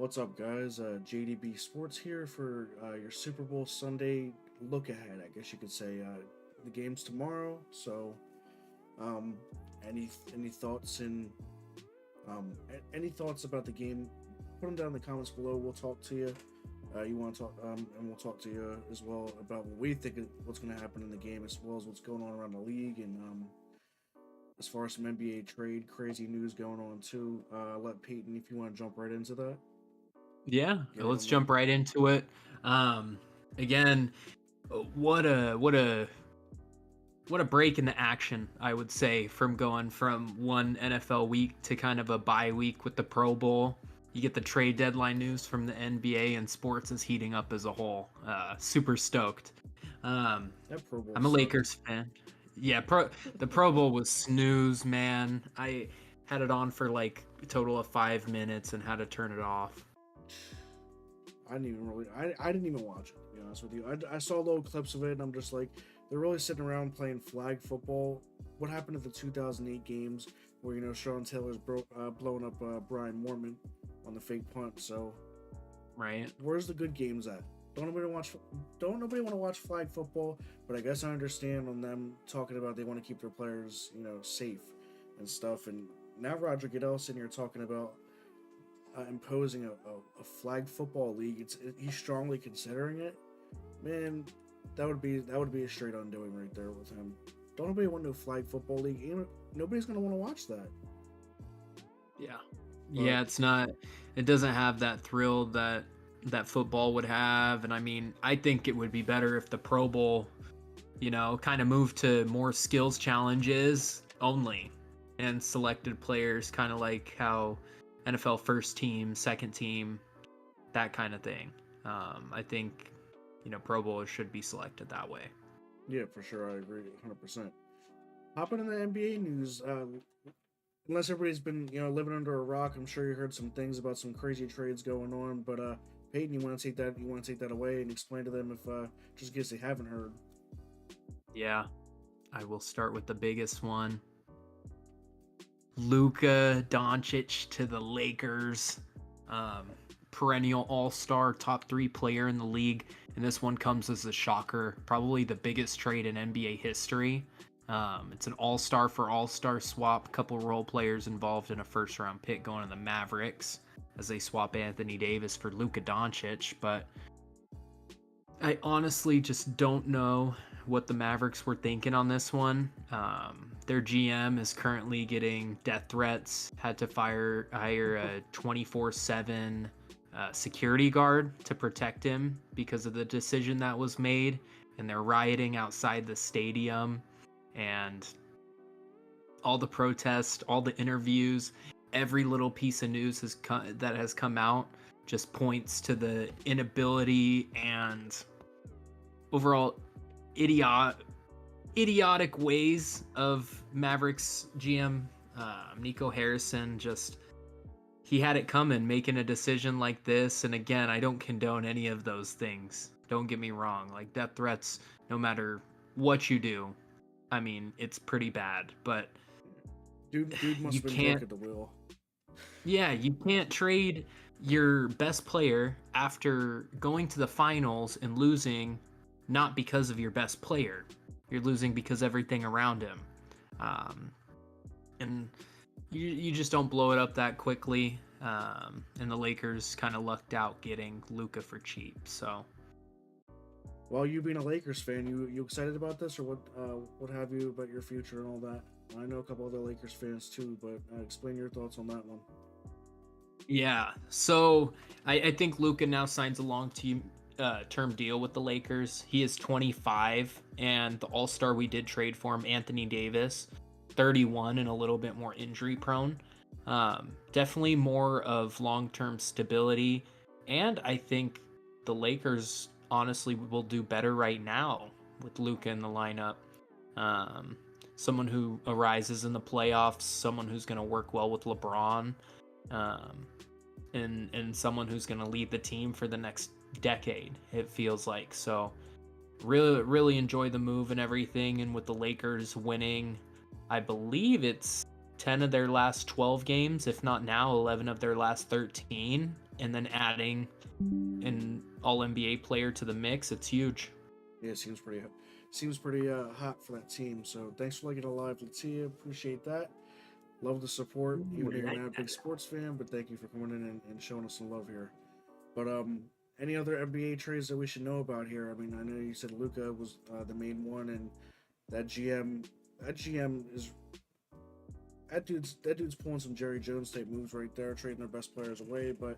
What's up, guys? JDB Sports here for your Super Bowl Sunday look ahead. I guess you could say the game's tomorrow. So, um, any thoughts any thoughts about the game? Put them down in the comments below. We'll talk to you. You want to talk, and we'll talk to you as well about what we think what's going to happen in the game, as well as what's going on around the league, and as far as some NBA trade crazy news going on too. Let Peyton, if you want to jump right into that. Yeah, Get it let's on there. jump right into it. Um, again, what a break in the action, I would say, from going from one NFL week to kind of a bye week with the Pro Bowl. You get the trade deadline news from the NBA, and sports is heating up as a whole. Super stoked. Um, That Pro Bowl I'm a sucked. Lakers fan. Yeah, the Pro Bowl was snooze, man. I had it on for like a total of 5 minutes and had to turn it off. I didn't even watch it, to be honest with you. I saw little clips of it, and I'm just like, they're really sitting around playing flag football. What happened at the 2008 games where, Sean Taylor's blowing up Brian Mormon on the fake punt? So, Right? where's the good games at? Don't nobody want to watch flag football, but I guess I understand on them talking about they want to keep their players, safe and stuff. And now Roger Goodell sitting here talking about imposing a flag football league. He's strongly considering it. Man, that would be a straight undoing right there with him. Don't nobody want no flag football league. Nobody's gonna want to watch that. Yeah. But Yeah, it doesn't have that thrill that football would have. And I mean, I think it would be better if the Pro Bowl, kind of moved to more skills challenges only and selected players kind of like how NFL first team, second team, that kind of thing. I think, Pro Bowlers should be selected that way. yeah, for sure, I agree 100%. Hopping in the NBA news. Unless everybody's been living under a rock, I'm sure you heard some things about some crazy trades going on. But Peyton, you want to take that away and explain to them if just in case they haven't heard. Yeah, I will start with the biggest one. Luka Doncic to the Lakers. Um, Perennial all-star, top 3 player in the league. And this one comes as a shocker. Probably the biggest trade in NBA history. It's an all-star for all-star swap. Couple role players involved in a first-round pick going to the Mavericks as they swap Anthony Davis for Luka Doncic. But I honestly just don't know what the Mavericks were thinking on this one. Their GM is currently getting death threats, had to hire a 24/7 security guard to protect him because of the decision that was made, and they're rioting outside the stadium, and all the protests, all the interviews, every little piece of news that has come out just points to the inability and overall idiotic ways of Mavericks GM Nico Harrison. Just he had it coming, making a decision like this. And again, I don't condone any of those things. Don't get me wrong. Like death threats, no matter what you do, I mean, it's pretty bad. But Dude must you have been drunk can't. at the wheel. Yeah, you can't trade your best player after going to the finals and losing, not because of your best player. You're losing because everything around him. Um, and you just don't blow it up that quickly. And the Lakers kind of lucked out getting Luka for cheap. So Well, you being a Lakers fan, you excited about this, or what have you about your future and all that? I know a couple other Lakers fans too, but explain your thoughts on that one. yeah, so I think Luka now signs a long term deal with the Lakers. He is 25, and the All-Star we did trade for him, Anthony Davis, 31 and a little bit more injury prone. Definitely more of long-term stability, and I think the Lakers honestly will do better right now with Luka in the lineup. Um, Someone who arises in the playoffs, someone who's going to work well with LeBron. Um, and someone who's going to lead the team for the next decade, it feels like. So really enjoy the move and everything. And with the Lakers winning, I believe it's 10 of their last 12 games, if not now 11 of their last 13, and then adding an all NBA player to the mix, it's huge. Yeah, it seems pretty hot for that team. So thanks for looking alive, Latia. Appreciate that. Love the support, even though you're not a big sports fan, but thank you for coming in and showing us some love here. But any other NBA trades that we should know about here? I mean, I know you said Luca was the main one, and that GM is that dude's pulling some Jerry Jones type moves right there, trading their best players away. But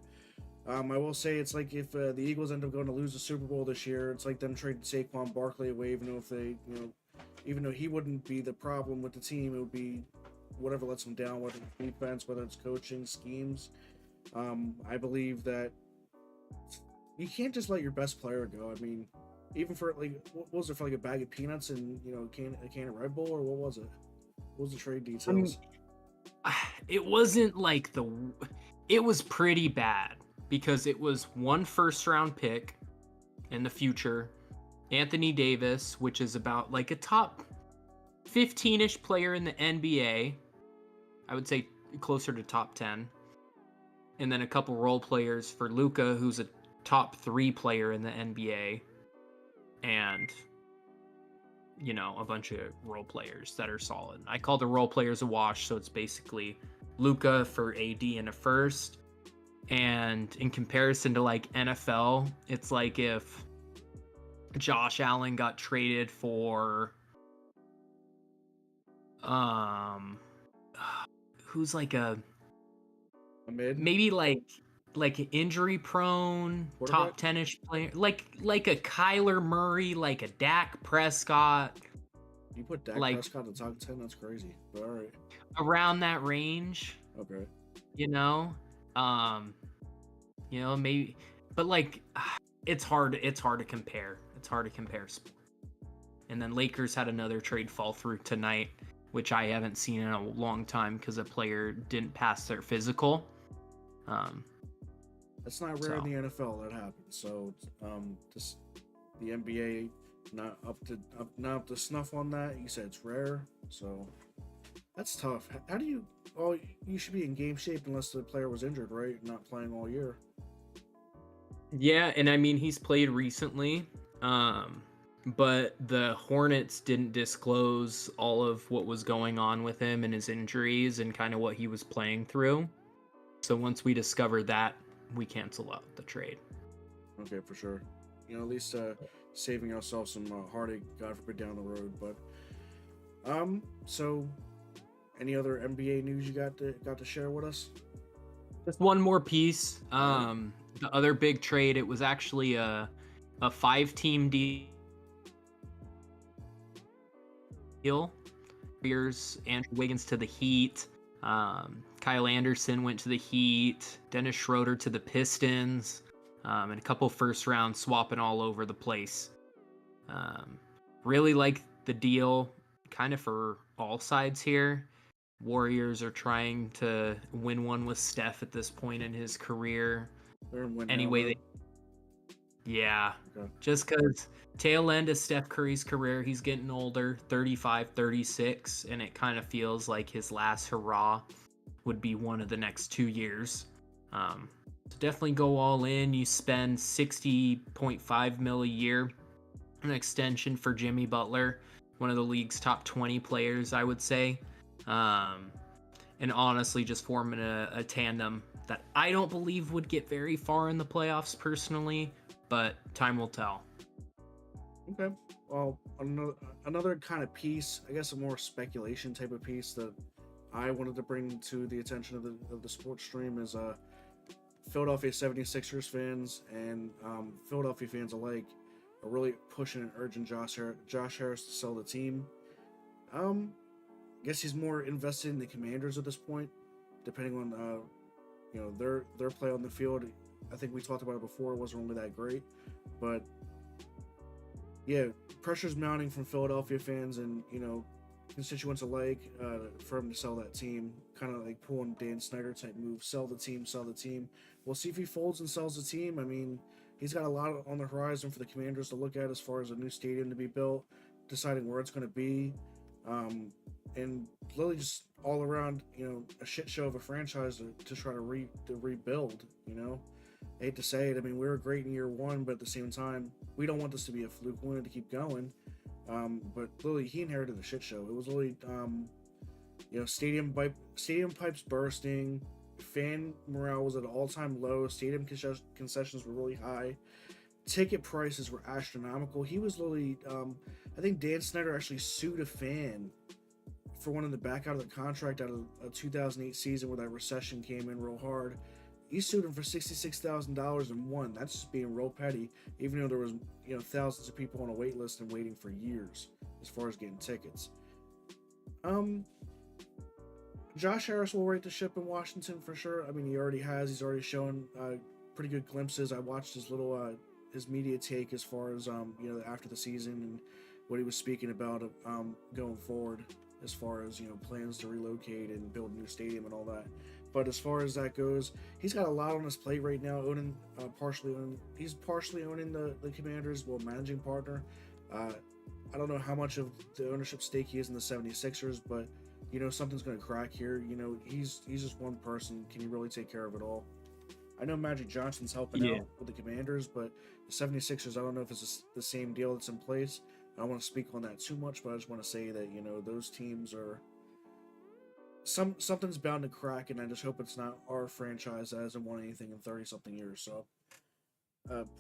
I will say it's like if the Eagles end up going to lose the Super Bowl this year, it's like them trading Saquon Barkley away, even though if they, even though he wouldn't be the problem with the team, it would be whatever lets them down, whether it's defense, whether it's coaching schemes. I believe that you can't just let your best player go. I mean, even for like, what was it, for like a bag of peanuts and a can of Red Bull, or what was it? What was the trade details? I mean, it wasn't like it was pretty bad because it was 1 first-round pick in the future, Anthony Davis, which is about like a top 15-ish player in the NBA. I would say closer to top 10. And then a couple role players for Luca, who's a top 3 player in the NBA. And, a bunch of role players that are solid. I call the role players a wash, so it's basically Luca for AD in a first. And in comparison to like NFL, it's like if Josh Allen got traded for who's like a mid, maybe like injury prone top 10ish player, like a Kyler Murray, like a Dak Prescott. You put Dak Prescott in the top 10, that's crazy. But all right, around that range. Okay. Maybe, but like it's hard to compare. It's hard to compare. And then Lakers had another trade fall through tonight, which I haven't seen in a long time because a player didn't pass their physical. That's not rare in the NFL. That happens. So, just the NBA not up to snuff on that. You said it's rare, so that's tough. How do you? Oh, you should be in game shape unless the player was injured, right? Not playing all year. Yeah, and I mean he's played recently. But the Hornets didn't disclose all of what was going on with him and his injuries and kind of what he was playing through. So once we discovered that, we cancel out the trade. Okay, for sure. At least saving ourselves some heartache, God forbid, down the road. But so any other NBA news you got to share with us? Just one more piece. The other big trade, it was actually a 5-team deal. Beers, Andrew Wiggins to the Heat. Kyle Anderson went to the Heat. Dennis Schroeder to the Pistons. And a couple first rounds swapping all over the place. Really like the deal, kind of for all sides here. Warriors are trying to win one with Steph at this point in his career. Yeah. Okay. Just because tail end of Steph Curry's career, he's getting older, 35, 36, and it kind of feels like his last hurrah would be one of the next 2 years. So definitely go all in. You spend $60.5 million a year, an extension for Jimmy Butler, one of the league's top 20 players, I would say. And honestly, just forming a tandem that I don't believe would get very far in the playoffs personally, but time will tell. Okay. Well, another kind of piece, I guess a more speculation type of piece that I wanted to bring to the attention of the sports stream is Philadelphia 76ers fans and Philadelphia fans alike are really pushing and urging Josh Harris to sell the team. I guess he's more invested in the Commanders at this point, depending on their play on the field. I think we talked about it before; it wasn't really that great, but yeah, pressure's mounting from Philadelphia fans and constituents alike for him to sell that team. Kind of like pulling Dan Snyder type move: sell the team, sell the team. We'll see if he folds and sells the team. I mean, he's got a lot on the horizon for the Commanders to look at as far as a new stadium to be built, deciding where it's going to be. And literally just all around, a shit show of a franchise to try to rebuild. I hate to say it. I mean, we were great in year one, but at the same time, we don't want this to be a fluke. We wanted to keep going. But literally, he inherited a shit show. It was literally, stadium pipes bursting, fan morale was at an all-time low, stadium concessions were really high, ticket prices were astronomical. He was literally, I think Dan Snyder actually sued a fan for wanting to back out of the contract out of a 2008 season where that recession came in real hard. He sued him for $66,000 and won. That's just being real petty, even though there was thousands of people on a wait list and waiting for years as far as getting tickets. Josh Harris will right the ship in Washington for sure. I mean, he already has. He's already shown pretty good glimpses. I watched his little his media take as far as after the season and what he was speaking about going forward as far as plans to relocate and build a new stadium and all that. But as far as that goes, he's got a lot on his plate right now. He's partially owning the Commanders, managing partner. I don't know how much of the ownership stake he is in the 76ers, but something's going to crack here. He's just one person. Can he really take care of it all? I know Magic Johnson's helping out with the Commanders, but the 76ers, I don't know if it's the same deal that's in place. I don't want to speak on that too much, but I just want to say that, those teams are... Something's bound to crack, and I just hope it's not our franchise that hasn't won anything in 30-something years. So,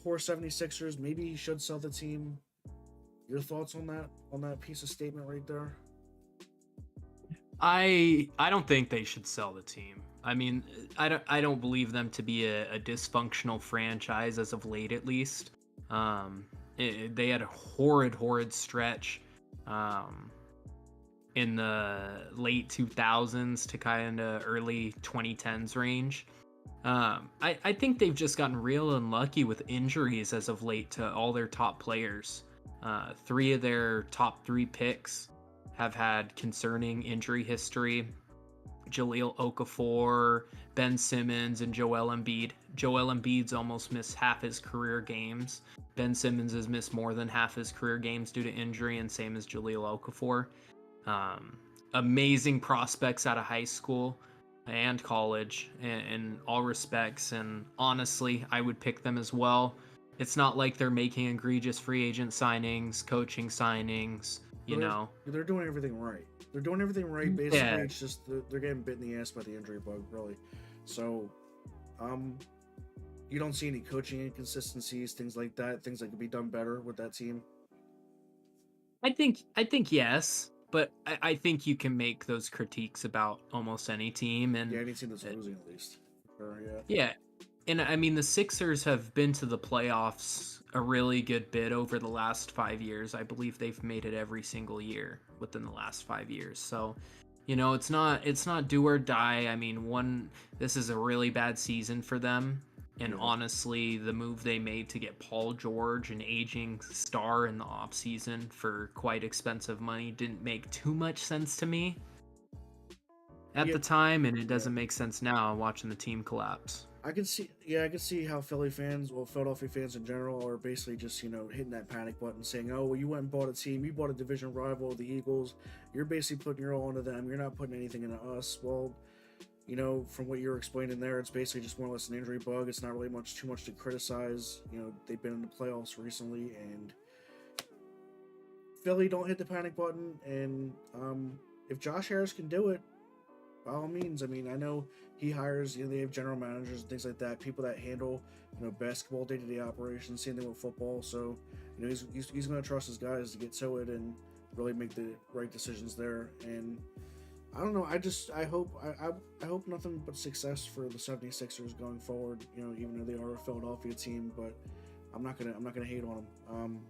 poor 76ers. Maybe he should sell the team. Your thoughts on that piece of statement right there? I don't think they should sell the team. I mean, I don't believe them to be a dysfunctional franchise as of late, at least. They had a horrid stretch in the late 2000s to kind of early 2010s range. I think they've just gotten real unlucky with injuries as of late to all their top players. 3 of their top 3 picks have had concerning injury history. Jahlil Okafor, Ben Simmons, and Joel Embiid. Joel Embiid's almost missed half his career games. Ben Simmons has missed more than half his career games due to injury, and same as Jahlil Okafor. Amazing prospects out of high school and college in all respects, and honestly, I would pick them as well. It's not like they're making egregious free agent signings, coaching signings, They're doing everything right. They're doing everything right. Basically, yeah. It's just they're getting bit in the ass by the injury bug, really. So, you don't see any coaching inconsistencies, things like that, things that could be done better with that team. I think yes, but I think you can make those critiques about almost any team, and any team that's losing at least. Sure, yeah. Yeah, and I mean the Sixers have been to the playoffs a really good bit over the last 5 years. I believe they've made it every single year within the last 5 years. So, it's not do or die. I mean, this is a really bad season for them. And honestly, the move they made to get Paul George, an aging star in the offseason for quite expensive money, didn't make too much sense to me at the time, and it doesn't make sense now watching the team collapse. I can see how Philadelphia fans in general are basically just, hitting that panic button saying, oh, well, you went and bought a team, you bought a division rival, the Eagles, you're basically putting your all into them, you're not putting anything into us. Well, from what you're explaining there, it's basically just more or less an injury bug. It's not really too much to criticize. They've been in the playoffs recently, and Philly don't hit the panic button. And if Josh Harris can do it, by all means. I mean, I know he hires, they have general managers and things like that, people that handle, basketball day-to-day operations, same thing with football. So, he's going to trust his guys to get to it and really make the right decisions there. And I don't know. I hope nothing but success for the 76ers going forward. Even though they are a Philadelphia team, but I'm not gonna hate on them.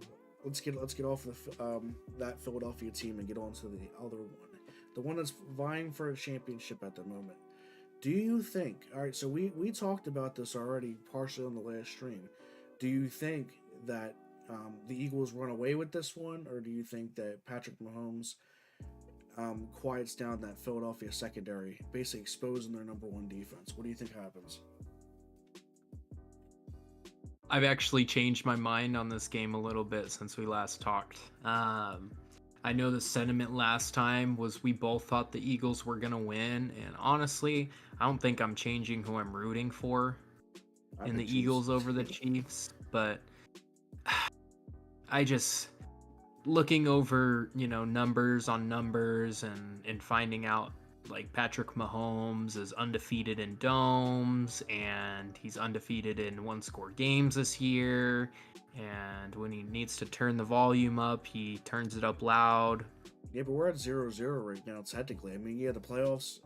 Let's get off that Philadelphia team and get on to the other one, the one that's vying for a championship at the moment. Do you think? All right, so we talked about this already partially on the last stream. Do you think that the Eagles run away with this one, or do you think that Patrick Mahomes quiets down that Philadelphia secondary, basically exposing their number one defense? What do you think happens? I've actually changed my mind on this game a little bit since we last talked. I know the sentiment last time was we both thought the Eagles were going to win. And honestly, I don't think I'm changing who I'm rooting for I in pick the Chiefs. Eagles over the Chiefs. But I just, looking over, numbers on numbers and finding out like Patrick Mahomes is undefeated in domes and he's undefeated in one-score games this year. And when he needs to turn the volume up, he turns it up loud. Yeah, but we're at 0-0 right now, technically. I mean, yeah, the playoffs.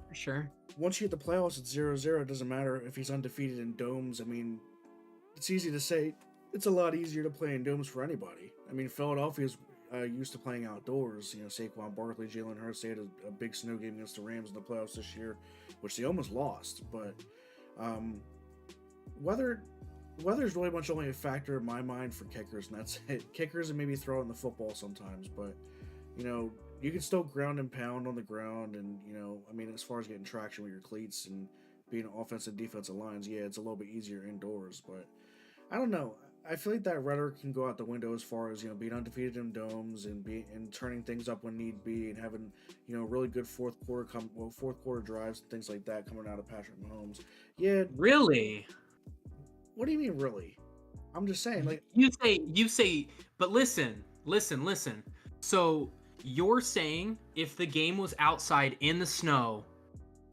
For sure. Once you hit the playoffs, it's 0-0. It doesn't matter if he's undefeated in domes. I mean, it's easy to say. It's a lot easier to play in domes for anybody. I mean, Philadelphia's used to playing outdoors. You know, Saquon Barkley, Jalen Hurts, they had a big snow game against the Rams in the playoffs this year, which they almost lost. But weather's really much only a factor in my mind for kickers, and that's it. Kickers and maybe throwing the football sometimes, but you can still ground and pound on the ground, and I mean, as far as getting traction with your cleats and being offensive defensive lines, yeah, it's a little bit easier indoors, but I don't know. I feel like that rhetoric can go out the window as far as being undefeated in domes and turning things up when need be and having really good fourth quarter drives and things like that coming out of Patrick Mahomes. Yeah, Really? what do you mean, really? I'm just saying, like, You say, but listen. So you're saying if the game was outside in the snow,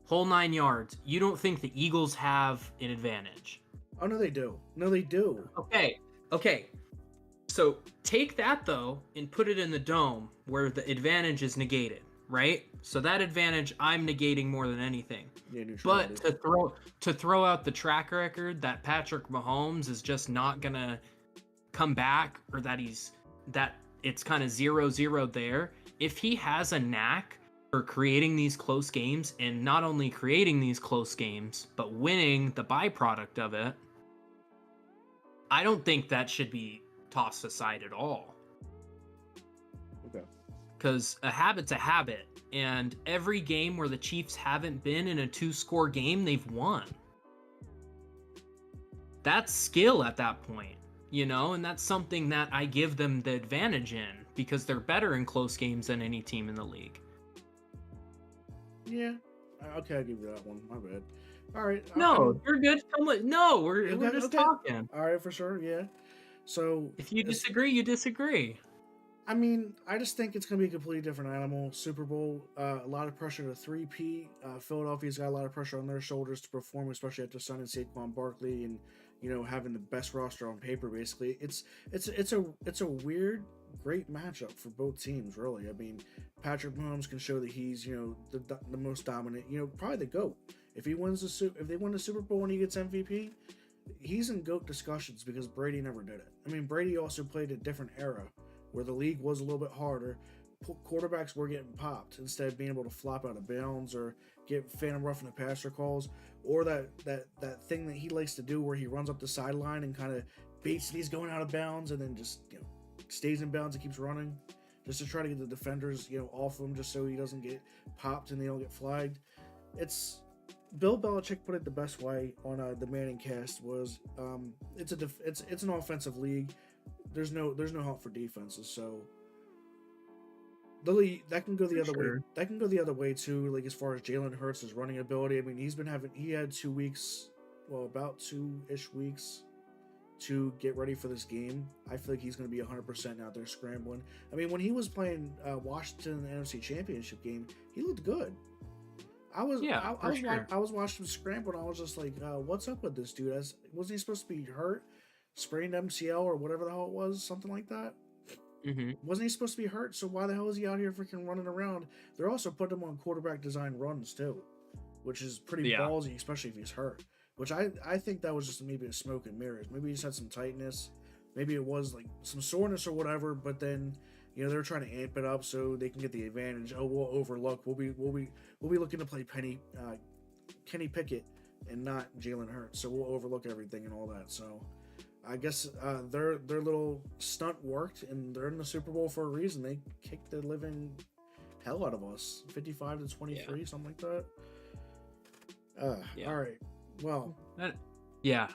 whole 9 yards, you don't think the Eagles have an advantage? oh no, they do. No, they do. Okay. So take that though and put it in the dome where the advantage is negated, right? So that advantage I'm negating more than anything. Yeah, neutrality. But to throw out the track record that Patrick Mahomes is just not gonna come back, or that it's kind of 0-0 there. If he has a knack for creating these close games, and not only creating these close games, but winning the byproduct of it, I don't think that should be tossed aside at all. Okay. Because a habit's a habit, and every game where the Chiefs haven't been in a 2-score game, they've won. That's skill at that point, and that's something that I give them the advantage in, because they're better in close games than any team in the league. Yeah. Okay, I'll give you that one. My bad. All right. No, you're good. No, we're just talking. All right, for sure. Yeah. So if you disagree, you disagree. I mean, I just think it's going to be a completely different animal. Super Bowl, a lot of pressure to three-peat. Philadelphia's got a lot of pressure on their shoulders to perform, especially after signing Saquon Barkley and having the best roster on paper. Basically, it's a weird, great matchup for both teams. Really, I mean, Patrick Mahomes can show that he's the most dominant. Probably the GOAT. If they win the Super Bowl and he gets MVP, he's in GOAT discussions because Brady never did it. I mean, Brady also played a different era where the league was a little bit harder. Quarterbacks were getting popped instead of being able to flop out of bounds or get phantom roughing the passer calls, or that thing that he likes to do where he runs up the sideline and kind of baits he's going out of bounds and then just stays in bounds and keeps running just to try to get the defenders off him just so he doesn't get popped and they don't get flagged. It's Bill Belichick put it the best way on the Manning cast was it's an offensive league. There's no help for defenses, so the league that can go the other way. That can go the other way too. Like as far as Jalen Hurts' running ability, I mean, he had 2 weeks, about 2-ish weeks to get ready for this game. I feel like he's going to be 100% out there scrambling. I mean, when he was playing Washington in the NFC Championship game, he looked good. I was watching him scramble, and I was just like, "What's up with this dude? Wasn't he supposed to be hurt, sprained MCL or whatever the hell it was, something like that? Mm-hmm. Wasn't he supposed to be hurt? So why the hell is he out here freaking running around? They're also putting him on quarterback design runs too, which is pretty ballsy, especially if he's hurt. Which I think that was just maybe a smoke and mirrors. Maybe he just had some tightness. Maybe it was like some soreness or whatever. But then they're trying to amp it up so they can get the advantage. Oh, we'll overlook. We'll be looking to play Kenny Pickett and not Jalen Hurts. So we'll overlook everything and all that. So I guess their little stunt worked, and they're in the Super Bowl for a reason. They kicked the living hell out of us, 55-23, something like that. All right. Well,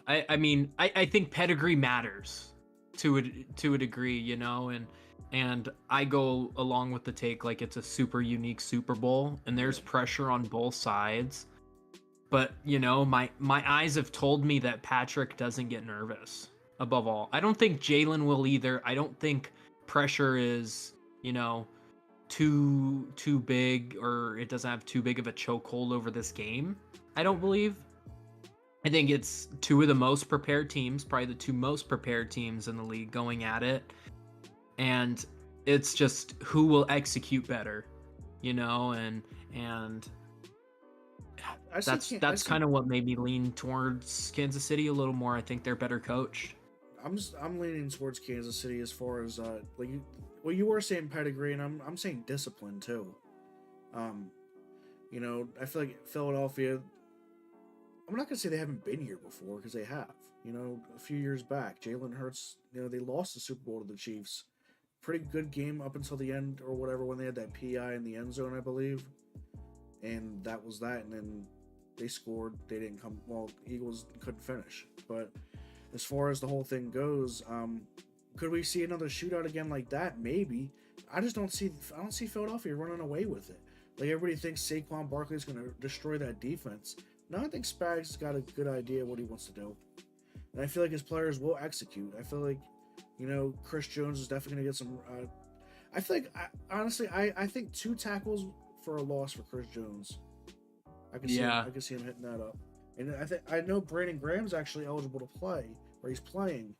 I mean, I think pedigree matters. to a degree, and I go along with the take like it's a super unique Super Bowl, and there's Yeah. pressure on both sides. But my eyes have told me that Patrick doesn't get nervous. Above all, I don't think Jalen will either. I don't think pressure is too big, or it doesn't have too big of a chokehold over this game. I don't believe. I think it's two of the most prepared teams, probably the two most prepared teams in the league going at it. And it's just who will execute better, and that's kind of what made me lean towards Kansas City a little more. I think they're better coached. I'm leaning towards Kansas City as far as you were saying pedigree, and I'm saying discipline too. I feel like Philadelphia. I'm not gonna say they haven't been here before, because they have. A few years back, Jalen Hurts. They lost the Super Bowl to the Chiefs. Pretty good game up until the end or whatever, when they had that PI in the end zone, I believe. And that was that. And then they scored. They didn't come. Well, Eagles couldn't finish. But as far as the whole thing goes, could we see another shootout again like that? Maybe. I don't see Philadelphia running away with it. Like, everybody thinks Saquon Barkley is going to destroy that defense. No, I think Spags has got a good idea what he wants to do. And I feel like his players will execute. I feel like, Chris Jones is definitely going to get some... I feel like, honestly, I think 2 tackles for a loss for Chris Jones. I can see him hitting that up. And I know Brandon Graham's actually eligible to play, or he's playing.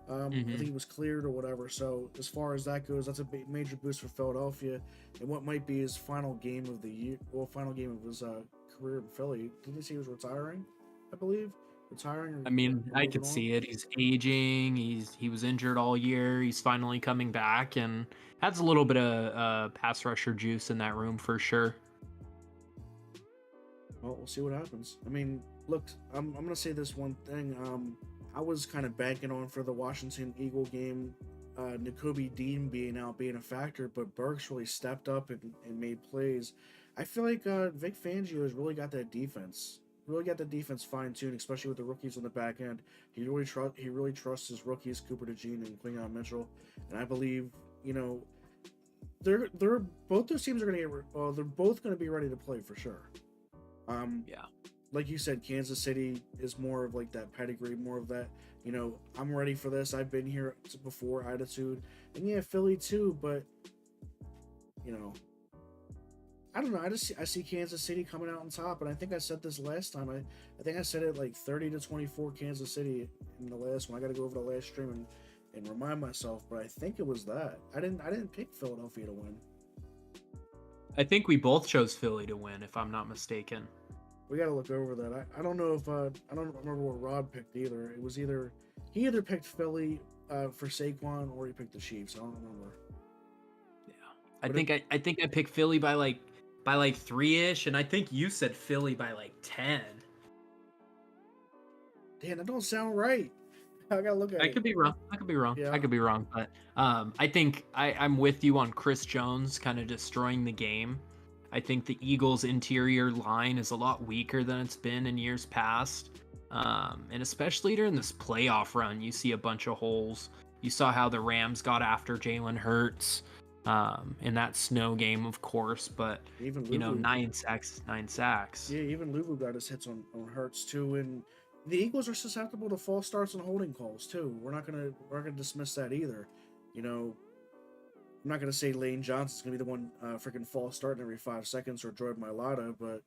I think he was cleared or whatever. So as far as that goes, that's a major boost for Philadelphia, and what might be his final game of the year, final game of his career in Philly. Didn't he say he was retiring? I believe retiring. I mean, I could see it. He's aging. He was injured all year. He's finally coming back, and has a little bit of pass rusher juice in that room for sure. Well, we'll see what happens. I mean, look, I'm gonna say this one thing. I was kind of banking on for the Washington Eagle game, Nakobe Dean being a factor, but Burks really stepped up and made plays. I feel like Vic Fangio has really got that defense. Really got the defense fine-tuned, especially with the rookies on the back end. He really trusts his rookies, Cooper DeJean and Quinyon Mitchell, and I believe they're both those teams are gonna they're both gonna be ready to play for sure. Yeah. Like you said, Kansas City is more of like that pedigree, more of that, I'm ready for this. I've been here before attitude. And yeah, Philly too, but I don't know. I see Kansas City coming out on top, and I think I said this last time. I think I said it like 30-24 Kansas City in the last one. I got to go over the last stream and remind myself, but I think it was that. I didn't pick Philadelphia to win. I think we both chose Philly to win, if I'm not mistaken. We got to look over that. I don't know if I don't remember what Rod picked either. It was he either picked Philly for Saquon, or he picked the Chiefs. I don't remember. Yeah, I think I picked Philly by like 3-ish, and I think you said Philly by like 10. Damn, that don't sound right. I gotta look at it. I could be wrong. Yeah. I could be wrong, but I think I'm with you on Chris Jones kind of destroying the game. I think the Eagles' interior line is a lot weaker than it's been in years past, and especially during this playoff run, you see a bunch of holes. You saw how the Rams got after Jalen Hurts in that snow game, of course, but even Luvu, 9 sacks. Yeah, even Luvu got his hits on Hurts too, and the Eagles are susceptible to false starts and holding calls too. We're not gonna dismiss that either. I'm not gonna say Lane Johnson's gonna be the one freaking false starting every 5 seconds, or Jordan Mailata, but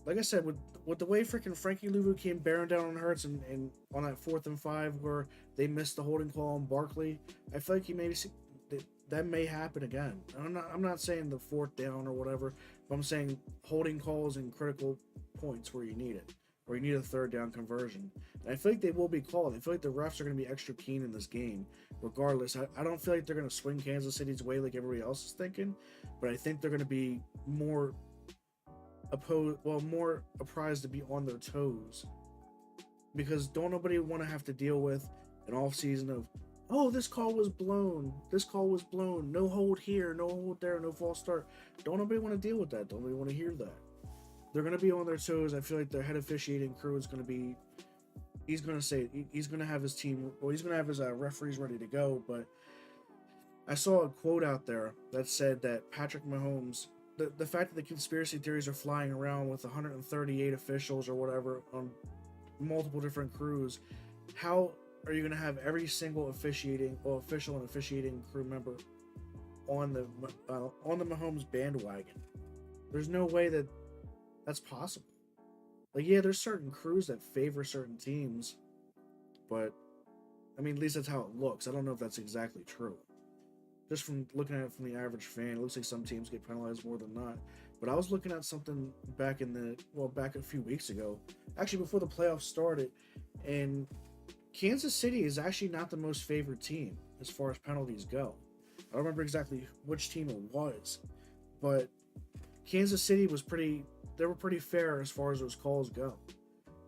like I said, with the way freaking Frankie Luvu came bearing down on Hurts and on that 4th and 5 where they missed the holding call on Barkley, I feel like that may happen again. I'm not saying the 4th down or whatever, but I'm saying holding calls in critical points where you need it, or you need a 3rd down conversion. And I feel like they will be called. I feel like the refs are going to be extra keen in this game, regardless. I don't feel like they're going to swing Kansas City's way like everybody else is thinking, but I think they're going to be more apprised to be on their toes, because don't nobody want to have to deal with an off season of, oh, this call was blown, no hold here, no hold there, no false start. Don't nobody want to deal with that. Don't nobody want to hear that. They're going to be on their toes. I feel like their head officiating crew is going to be, he's gonna say he's gonna have his team. Well, he's gonna have his referees ready to go. But I saw a quote out there that said that Patrick Mahomes. The fact that the conspiracy theories are flying around with 138 officials or whatever on multiple different crews, how are you going to have every single official and officiating crew member on the Mahomes bandwagon? There's no way that's possible. Like, yeah, there's certain crews that favor certain teams, but I mean, at least that's how it looks. I don't know if that's exactly true. Just from looking at it from the average fan, it looks like some teams get penalized more than not. But I was looking at something back a few weeks ago, actually before the playoffs started, and Kansas City is actually not the most favored team as far as penalties go. I don't remember exactly which team it was, but Kansas City they were pretty fair as far as those calls go.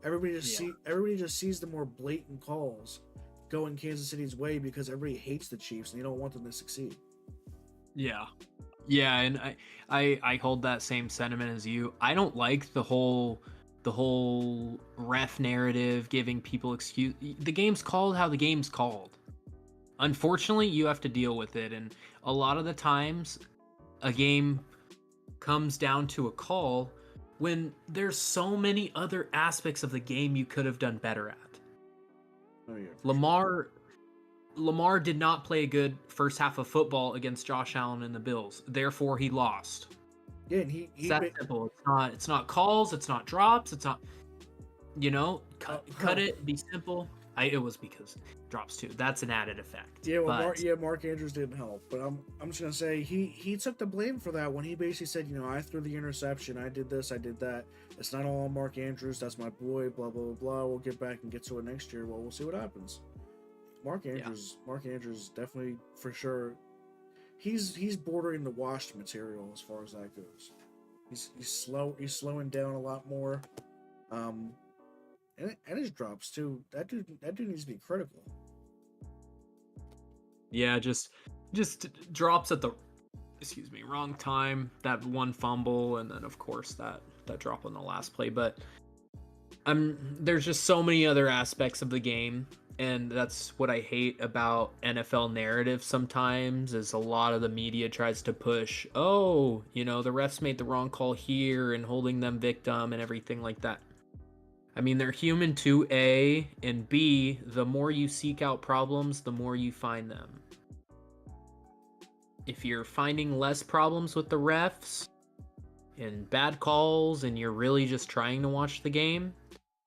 Everybody just sees the more blatant calls going Kansas City's way because everybody hates the Chiefs and they don't want them to succeed. Yeah. Yeah, and I hold that same sentiment as you. I don't like the whole ref narrative, giving people excuse. The game's called how the game's called. Unfortunately, you have to deal with it, and a lot of the times a game comes down to a call when there's so many other aspects of the game you could have done better at. Oh yeah. Lamar did not play a good first half of football against Josh Allen and the Bills. Therefore, he lost. Yeah, and it's that simple. It's not calls. It's not drops. It's not. Cut it. Be simple. It was because drops too. That's an added effect. Yeah, well, Mark Andrews didn't help, but I'm just gonna say he took the blame for that when he basically said, I threw the interception, I did this, I did that. It's not all on Mark Andrews. That's my boy. Blah blah blah blah. We'll get back and get to it next year. Well, we'll see what happens. Mark Andrews definitely for sure. He's bordering the washed material as far as that goes. He's slow. He's slowing down a lot more. And his drops too. That dude needs to be critical. Yeah, just drops at the wrong time. That one fumble, and then of course that drop on the last play. But there's just so many other aspects of the game, and that's what I hate about NFL narrative sometimes, is a lot of the media tries to push, the refs made the wrong call here and holding them victim and everything like that. I mean, they're human too, A, and B, the more you seek out problems, the more you find them. If you're finding less problems with the refs and bad calls and you're really just trying to watch the game,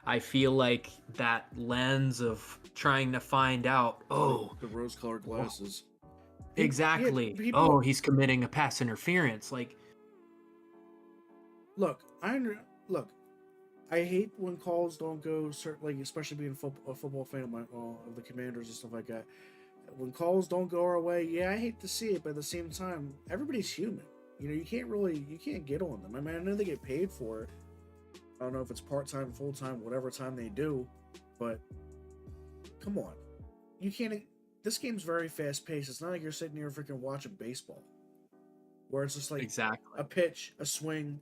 I feel like that lens of trying to find out, the rose-colored glasses. Exactly. He's committing a pass interference. Like, look, I hate when calls don't go certain, like, especially being a football fan of the Commanders and stuff like that. When calls don't go our way, yeah, I hate to see it, but at the same time, everybody's human. You can't get on them. I mean, I know they get paid for it. I don't know if it's part-time, full-time, whatever time they do, but come on. You can't. This game's very fast-paced. It's not like you're sitting here freaking watching baseball, where it's just like exactly a pitch, a swing,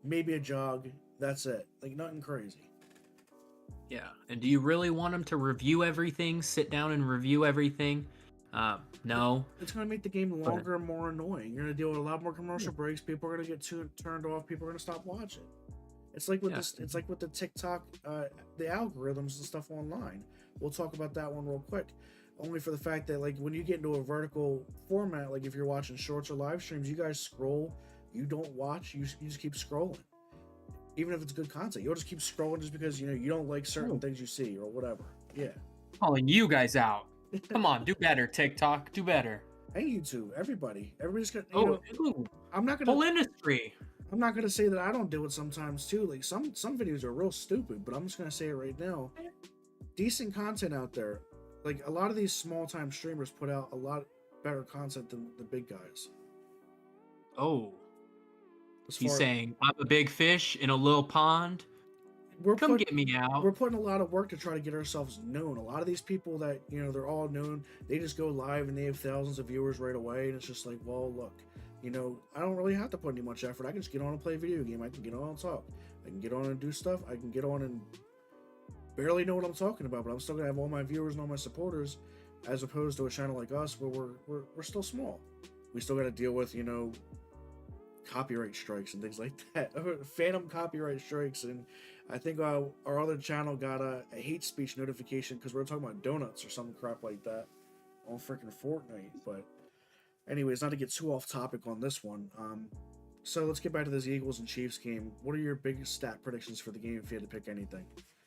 maybe a jog. That's it. Like, nothing crazy. Yeah. And do you really want them to review everything, sit down and review everything? No. It's going to make the game longer and more annoying. You're going to deal with a lot more commercial breaks. People are going to get turned off. People are going to stop watching. It's like with It's like with the TikTok, the algorithms and stuff online. We'll talk about that one real quick. Only for the fact that, like, when you get into a vertical format, like if you're watching shorts or live streams, you guys scroll. You don't watch. You just keep scrolling. Even if it's good content, you'll just keep scrolling just because you don't like certain things you see or whatever. Yeah. Calling you guys out. Come on, do better, TikTok. Do better. And YouTube, everybody's got. I'm not gonna. Whole industry. I'm not gonna say that I don't do it sometimes too. Like some videos are real stupid, but I'm just gonna say it right now. Decent content out there. Like a lot of these small time streamers put out a lot better content than the big guys. He's saying, I'm a big fish in a little pond. Get me out. We're putting a lot of work to try to get ourselves known. A lot of these people that, they're all known, they just go live and they have thousands of viewers right away. And it's just like, well, look, I don't really have to put any much effort. I can just get on and play a video game. I can get on and talk. I can get on and do stuff. I can get on and barely know what I'm talking about, but I'm still gonna have all my viewers and all my supporters, as opposed to a channel like us where we're still small. We still got to deal with copyright strikes and things like that, phantom copyright strikes, and I think our other channel got a hate speech notification because we were talking about donuts or some crap like that on freaking Fortnite. But anyways, not to get too off topic on this one. So let's get back to this Eagles and Chiefs game. What are your biggest stat predictions for the game if you had to pick anything?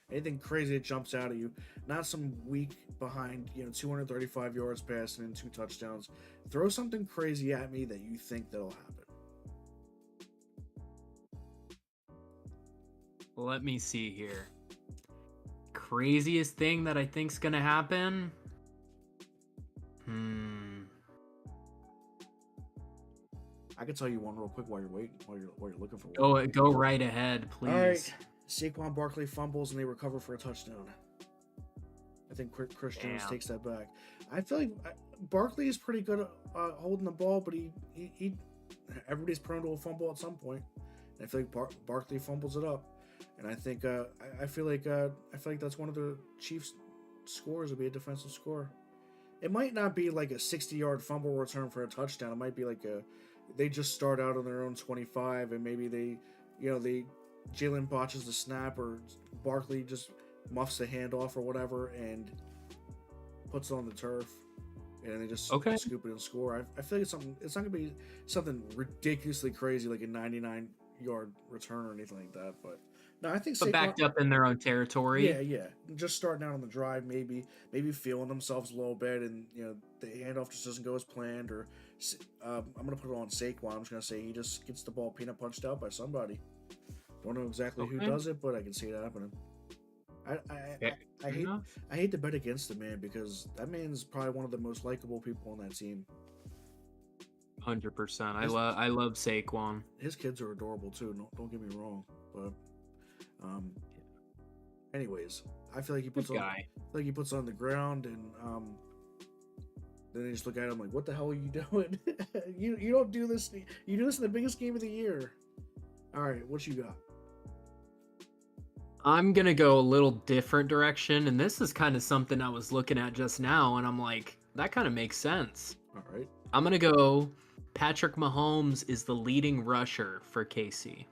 Anything crazy that jumps out at you? Not some weak behind, 235 yards passing and 2 touchdowns. Throw something crazy at me that you think that'll happen. Let me see here. Craziest thing that I think's gonna happen? I can tell you one real quick while you're waiting, while you're looking for one. Go right ahead, please. All right, Saquon Barkley fumbles and they recover for a touchdown. I think Chris Jones takes that back. I feel like Barkley is pretty good at holding the ball, but he everybody's prone to a fumble at some point. And I feel like Barkley fumbles it up, and I think I feel like that's one of the Chiefs' scores would be a defensive score. It might not be like a 60-yard fumble return for a touchdown. It might be like they just start out on their own 25, and maybe they Jalen botches the snap, or Barkley just muffs the handoff or whatever and puts it on the turf, and they just scoop it and score. I feel like it's not gonna be something ridiculously crazy like a 99-yard return or anything like that. But no, I think backed up in their own territory. Yeah. Just starting out on the drive, maybe feeling themselves a little bit, and the handoff just doesn't go as planned. Or I'm gonna put it on Saquon. I'm just gonna say he just gets the ball peanut punched out by somebody. Don't know exactly who does it, but I can see it happening. I hate to bet against the man because that man's probably one of the most likable people on that team. 100%. I love Saquon. His kids are adorable too. Don't get me wrong, but anyways, I feel like he puts on the ground, and then they just look at him like, "What the hell are you doing? you don't do this. You do this in the biggest game of the year." All right, what you got? I'm going to go a little different direction, and this is kind of something I was looking at just now, and I'm like, that kind of makes sense. All right. I'm going to go Patrick Mahomes is the leading rusher for KC.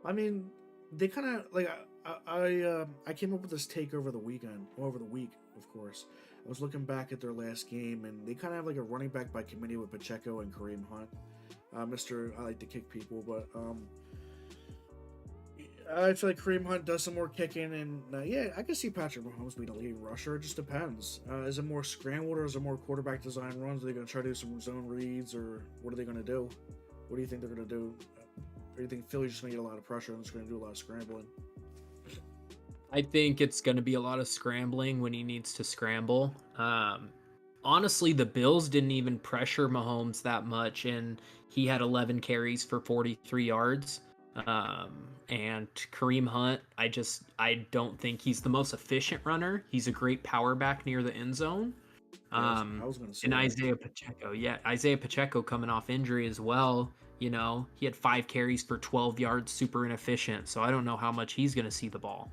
I mean, they kind of, like, I came up with this take over the week, of course. I was looking back at their last game, and they kind of have like a running back by committee with Pacheco and Kareem Hunt. I like to kick people, but I feel like Kareem Hunt does some more kicking, and I can see Patrick Mahomes being a leading rusher. It just depends. Is it more scrambled, or is it more quarterback design runs? Are they going to try to do some zone reads, or what are they going to do? What do you think they're going to do? Or do you think Philly's just going to get a lot of pressure and just going to do a lot of scrambling? I think it's going to be a lot of scrambling when he needs to scramble. Honestly, the Bills didn't even pressure Mahomes that much, and he had 11 carries for 43 yards. And Kareem Hunt, I don't think he's the most efficient runner. He's a great power back near the end zone. I was going to say and that. Isaiah Pacheco coming off injury as well. He had 5 carries for 12 yards, super inefficient. So I don't know how much he's going to see the ball.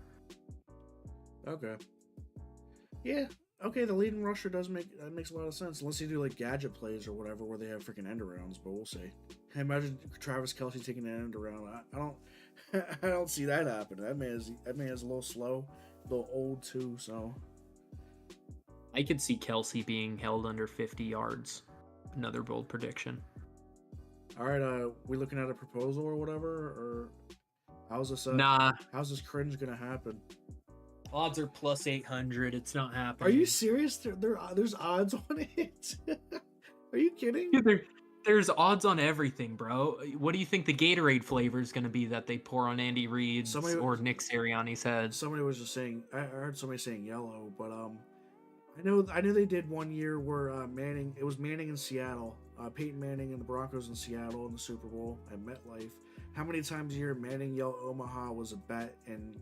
Okay. Yeah. Okay, the leading rusher makes a lot of sense, unless you do like gadget plays or whatever where they have freaking end arounds. But we'll see. I imagine Travis Kelce taking an end around. I don't see that happening. That man is a little slow, a little old too. So I could see Kelce being held under 50 yards. Another bold prediction. All right, we looking at a proposal or whatever, or how's this? How's this cringe gonna happen? Odds are plus 800. It's not happening. Are you serious? There's odds on it. Are you kidding? There's odds on everything, bro. What do you think the Gatorade flavor is going to be that they pour on Andy Reid's or Nick Sirianni's head? Somebody was just saying. I heard somebody saying yellow, but I know they did one year where Manning. It was Manning in Seattle. Peyton Manning and the Broncos in Seattle in the Super Bowl at MetLife. How many times a year Manning yelled Omaha was a bet, and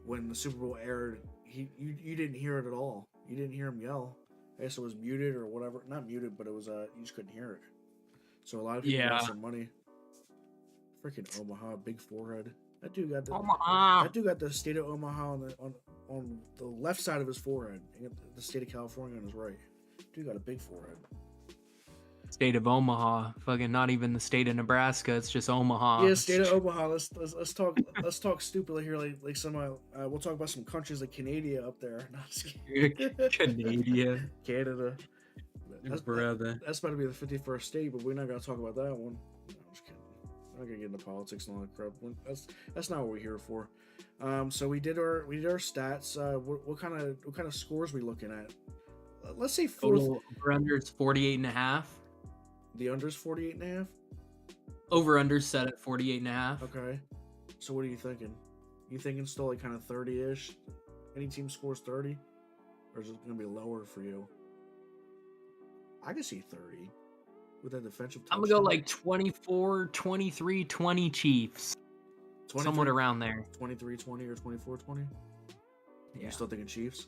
when the Super Bowl aired, you didn't hear it at all. You didn't hear him yell. I guess it was muted or whatever. Not muted, but it was you just couldn't hear it. So a lot of people lost some money. Freaking Omaha, big forehead. That dude got the State of Omaha on the left side of his forehead. He got the state of California on his right. Dude got a big forehead. State of Omaha, fucking not even the state of Nebraska. It's just Omaha. Yeah, state of Omaha. Let's talk stupidly here. Like some we'll talk about some countries like Canada up there. No, just Canada, Canada. brother. That's about to be the 51st state, but we're not gonna talk about that one. No, I'm just kidding. I'm not gonna get into politics and all that crap. That's not what we're here for. So we did our stats. What kind of scores we looking at? Let's say fourth. Over-under is 48.5. The under's 48.5. Over-under set at 48.5. Okay. So what are you thinking? You thinking still like kind of 30-ish? Any team scores 30? Or is it going to be lower for you? I can see 30 with that defensive touchdown. I'm going to go like 24, 23, 20 Chiefs. Somewhat around there. 23-20 or 24-20? Yeah. You still thinking Chiefs?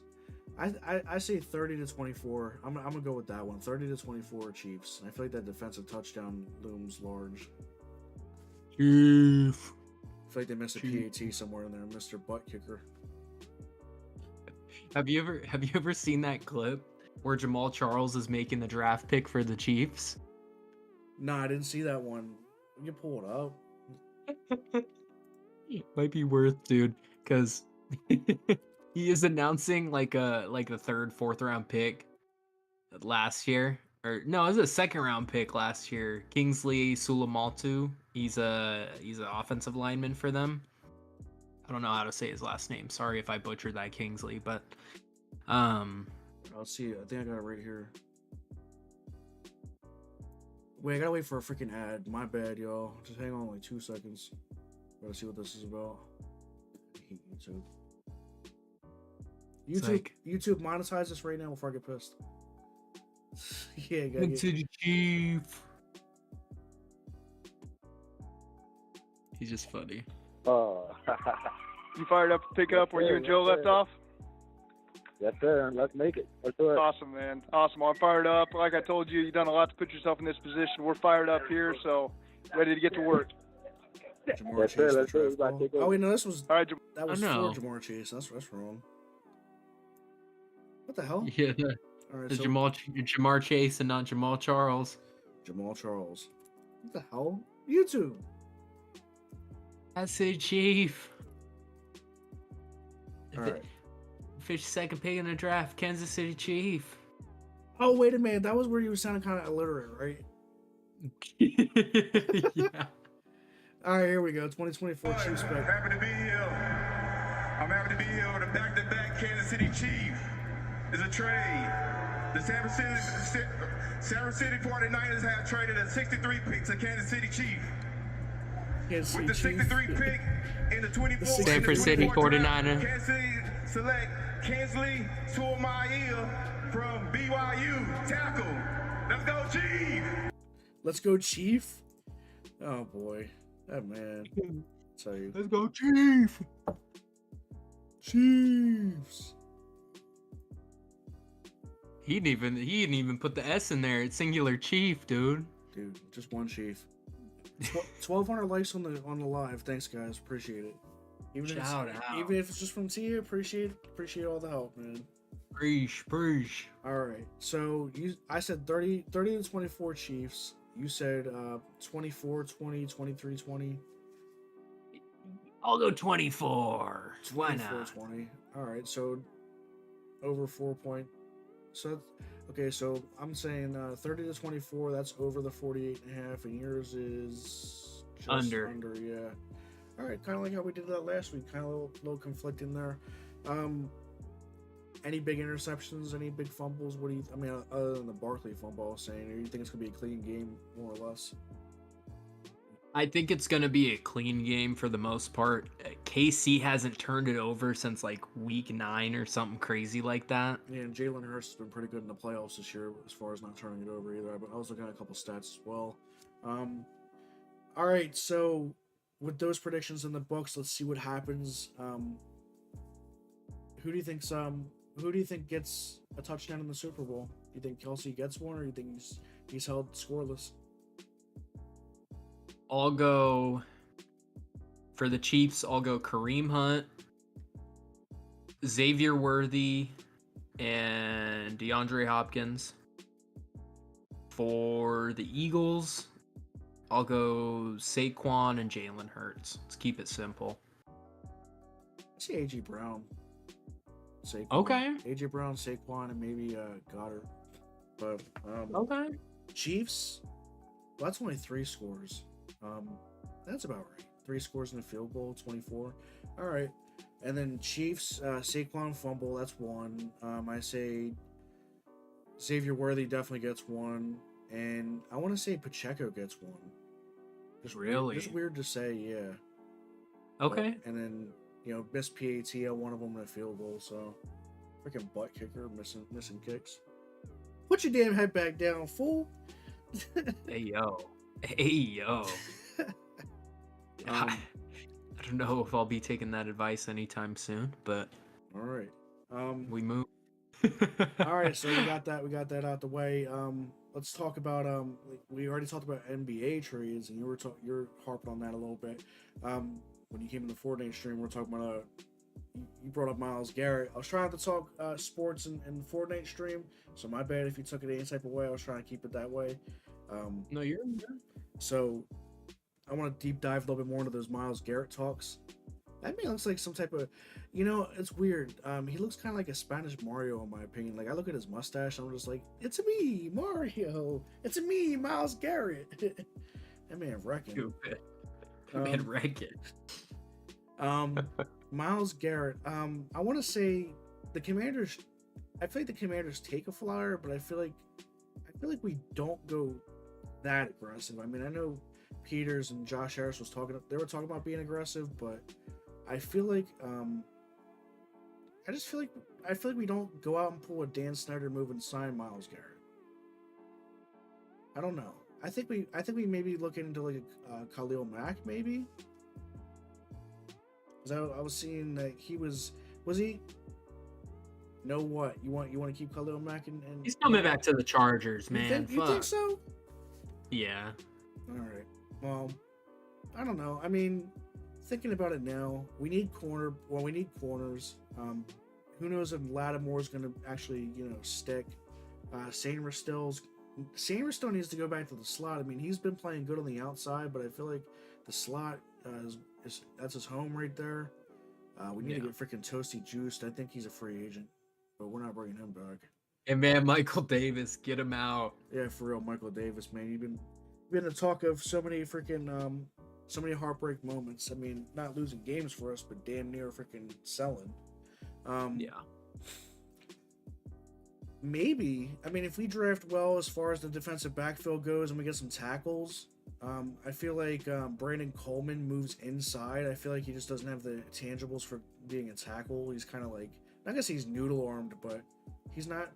I say 30 to 24. I'm gonna go with that one. 30 to 24 Chiefs. I feel like that defensive touchdown looms large. Chief. I feel like they missed a PAT somewhere in there, Mr. Butt Kicker. Have you ever seen that clip where Jamal Charles is making the draft pick for the Chiefs? Nah, I didn't see that one. You can pull it up. Might be worth, dude, because he is announcing like the third, fourth round pick last year. Or no, it was a second round pick last year. Kingsley Sulamatu. He's a offensive lineman for them. I don't know how to say his last name. Sorry if I butchered that, Kingsley, but I'll see it. I think I got it right here. Wait, I gotta wait for a freaking ad. My bad, y'all. Just hang on like 2 seconds. Gotta see what this is about. I hate YouTube. YouTube monetize this right now before I get pissed. Yeah, gotta to the Chief. He's just funny. You fired up to pick up where you and Joe left off? Yes, sir. Let's make it. Let's do it. Awesome, man. Awesome. I'm fired up. Like I told you, you've done a lot to put yourself in this position. We're fired up here, so ready to get to work. Jamar Chase, let's do it. Oh wait, no, this was all right. That was for Jamar Chase. That's wrong. What the hell? Yeah. All right, It's Jamar Chase and not Jamal Charles. Jamal Charles. What the hell? YouTube. I said Chief. All right. Fish second pick in the draft, Kansas City Chief. Oh wait a minute, that was where you were sounding kind of illiterate, right? Yeah. All right, here we go. 2024 Chiefs pick. Happy to be here. I'm happy to be here with a back-to-back Kansas City Chief. It's a trade. The San Francisco 49ers have traded a 63 pick to Kansas City Chief. With the 63 pick in the 24 San Francisco 49ers. Kansas City select Kingsley Suberbowl from BYU. Tackle. Let's go, Chief. Let's go, Chief. Oh boy, that man. I'll tell you. Let's go, Chief. Chiefs. He didn't even put the S in there. It's singular Chief, dude. Dude, just one Chief. 1,200 likes on the live. Thanks, guys. Appreciate it. Even if it's just from Tia, appreciate all the help, man. Preach. All right. So I said 30 to 24 Chiefs. You said 24, 20, 23, 20. I'll go 24. Why not? 20. All right. So over 4 point. So okay. So I'm saying 30 to 24. That's over the 48.5, and yours is just under. Yeah. All right. Kind of like how we did that last week. Kind of a little conflicting there. Any big interceptions? Any big fumbles? What do you? I mean, other than the Barkley fumble, I was saying, or you think it's gonna be a clean game, more or less? I think it's gonna be a clean game for the most part. KC hasn't turned it over since like week 9 or something crazy like that. Yeah, and Jalen Hurts has been pretty good in the playoffs this year as far as not turning it over either. But I was looking at a couple stats as well. All right, so with those predictions in the books, let's see what happens. Who do you think gets a touchdown in the Super Bowl? Do you think Kelsey gets one, or do you think he's held scoreless? I'll go for the Chiefs. I'll go Kareem Hunt, Xavier Worthy and DeAndre Hopkins. For the Eagles, I'll go Saquon and Jalen Hurts. Let's keep it simple. I see A.J. Brown. Saquon. Okay. A.J. Brown, Saquon, and maybe Goddard. But Okay. Chiefs, well, that's only 3 scores. That's about right. 3 scores in a field goal, 24. All right. And then Chiefs, Saquon fumble, that's 1. I say Xavier Worthy definitely gets 1. And I want to say Pacheco gets 1. Really? Just weird to say, yeah. Okay. But, and then, missed PAT, one of them in a field goal, so freaking butt kicker, missing kicks. Put your damn head back down, fool. Hey yo. I don't know if I'll be taking that advice anytime soon, but All right. we move. All right, so we got that out the way. Let's talk about we already talked about NBA trades, and you're harping on that a little bit. When you came in the Fortnite stream, we're talking about you brought up Myles Garrett. I was trying to talk sports in the Fortnite stream, so my bad if you took it any type of way. I was trying to keep it that way. No, you're good. So I want to deep dive a little bit more into those Myles Garrett talks. That man looks like some type of, it's weird. He looks kind of like a Spanish Mario, in my opinion. Like, I look at his mustache, and I'm just like, it's me, Mario. It's me, Myles Garrett. That man wrecking. Myles Garrett. I want to say the Commanders. I feel like the Commanders take a flyer, but I feel like we don't go that aggressive. I mean, I know Peters and Josh Harris they were talking about being aggressive, but I feel like I feel like we don't go out and pull a Dan Snyder move and sign Myles Garrett. I don't know. I think we maybe look into like a Khalil Mack maybe. Because I was seeing that he was he. Know what you want to keep Khalil Mack and he's coming back to the Chargers, man. You think so? Yeah. All right. Well, I don't know. I mean, thinking about it now, we need corners. Who knows if Lattimore's going to actually, stick. Sanger still needs to go back to the slot. I mean, he's been playing good on the outside, but I feel like the slot that's his home right there. We need to get freaking Toasty juiced. I think he's a free agent, but we're not bringing him back. And man, Michael Davis, get him out. Yeah, for real, Michael Davis, man. You've been the talk of so many freaking so many heartbreak moments. I mean, not losing games for us, but damn near freaking selling. Yeah. Maybe. I mean, if we draft well as far as the defensive backfield goes and we get some tackles, I feel like Brandon Coleman moves inside. I feel like he just doesn't have the tangibles for being a tackle. He's kind of like, not gonna say he's noodle-armed, but he's not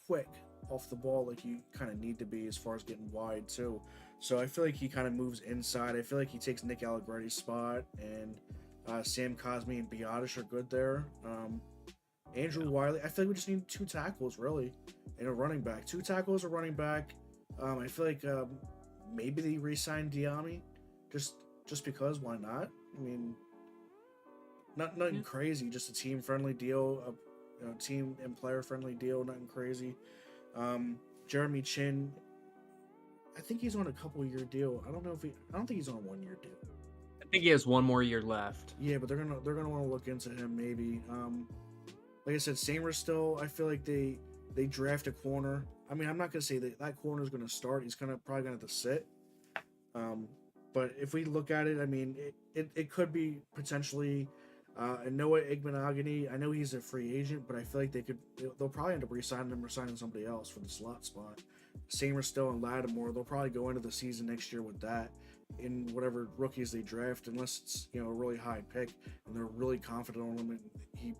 quick off the ball like you kind of need to be as far as getting wide too. So I feel like he kind of moves inside. I feel like he takes Nick Allegretti's spot, and Sam Cosme and Biotish are good there. Andrew Wiley, I feel like we just need 2 tackles really, and a running back. 2 tackles, a running back. I feel like maybe they re-sign Diami, just because. Why not? I mean, nothing crazy, just a team-friendly deal, a team and player-friendly deal, nothing crazy. Jeremy Chin, I think he's on a couple-year deal. I don't think he's on a 1-year deal. I think he has 1 more year left. Yeah, but they're gonna want to look into him maybe. Like I said, Samer still. I feel like they draft a corner. I mean, I'm not gonna say that corner is gonna start. He's probably gonna have to sit. But if we look at it, I mean, it could be potentially Noah Igbenogany. I know he's a free agent, but I feel like they'll probably end up re-signing him or signing somebody else for the slot spot. Samer still and Lattimore. They'll probably go into the season next year with that in whatever rookies they draft, unless it's a really high pick and they're really confident on him and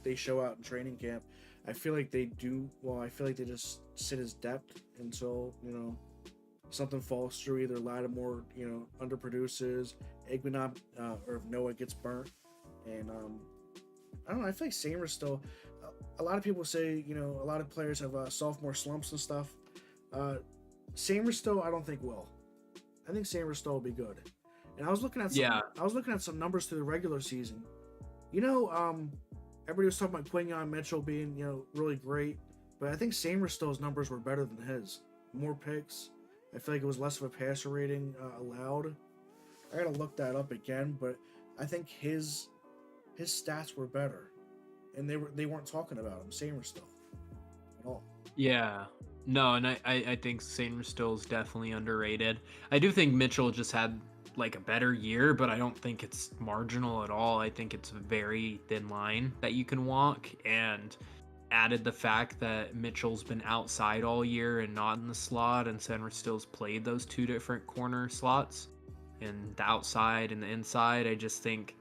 they show out in training camp. I feel like they do. Well, I feel like they just sit as depth until something falls through. Either Lattimore underproduces, Igbenogany, or if Noah gets burnt. And I don't know. I feel like Samer's still. A lot of people say a lot of players have sophomore slumps and stuff. Samer still, I don't think will. I think Samer still will be good. And I was looking at some numbers through the regular season. everybody was talking about Quinyon Mitchell being, really great, but I think Samerstill's numbers were better than his. More picks. I feel like it was less of a passer rating allowed. I gotta look that up again, but I think his stats were better, and they weren't talking about him, Samerstill, at all. Yeah. No, and I think Samerstill is definitely underrated. I do think Mitchell just had like a better year, but I don't think it's marginal at all. I think it's a very thin line that you can walk, and added the fact that Mitchell's been outside all year and not in the slot, and Samerstill's played those two different corner slots, and the outside and the inside. I just think,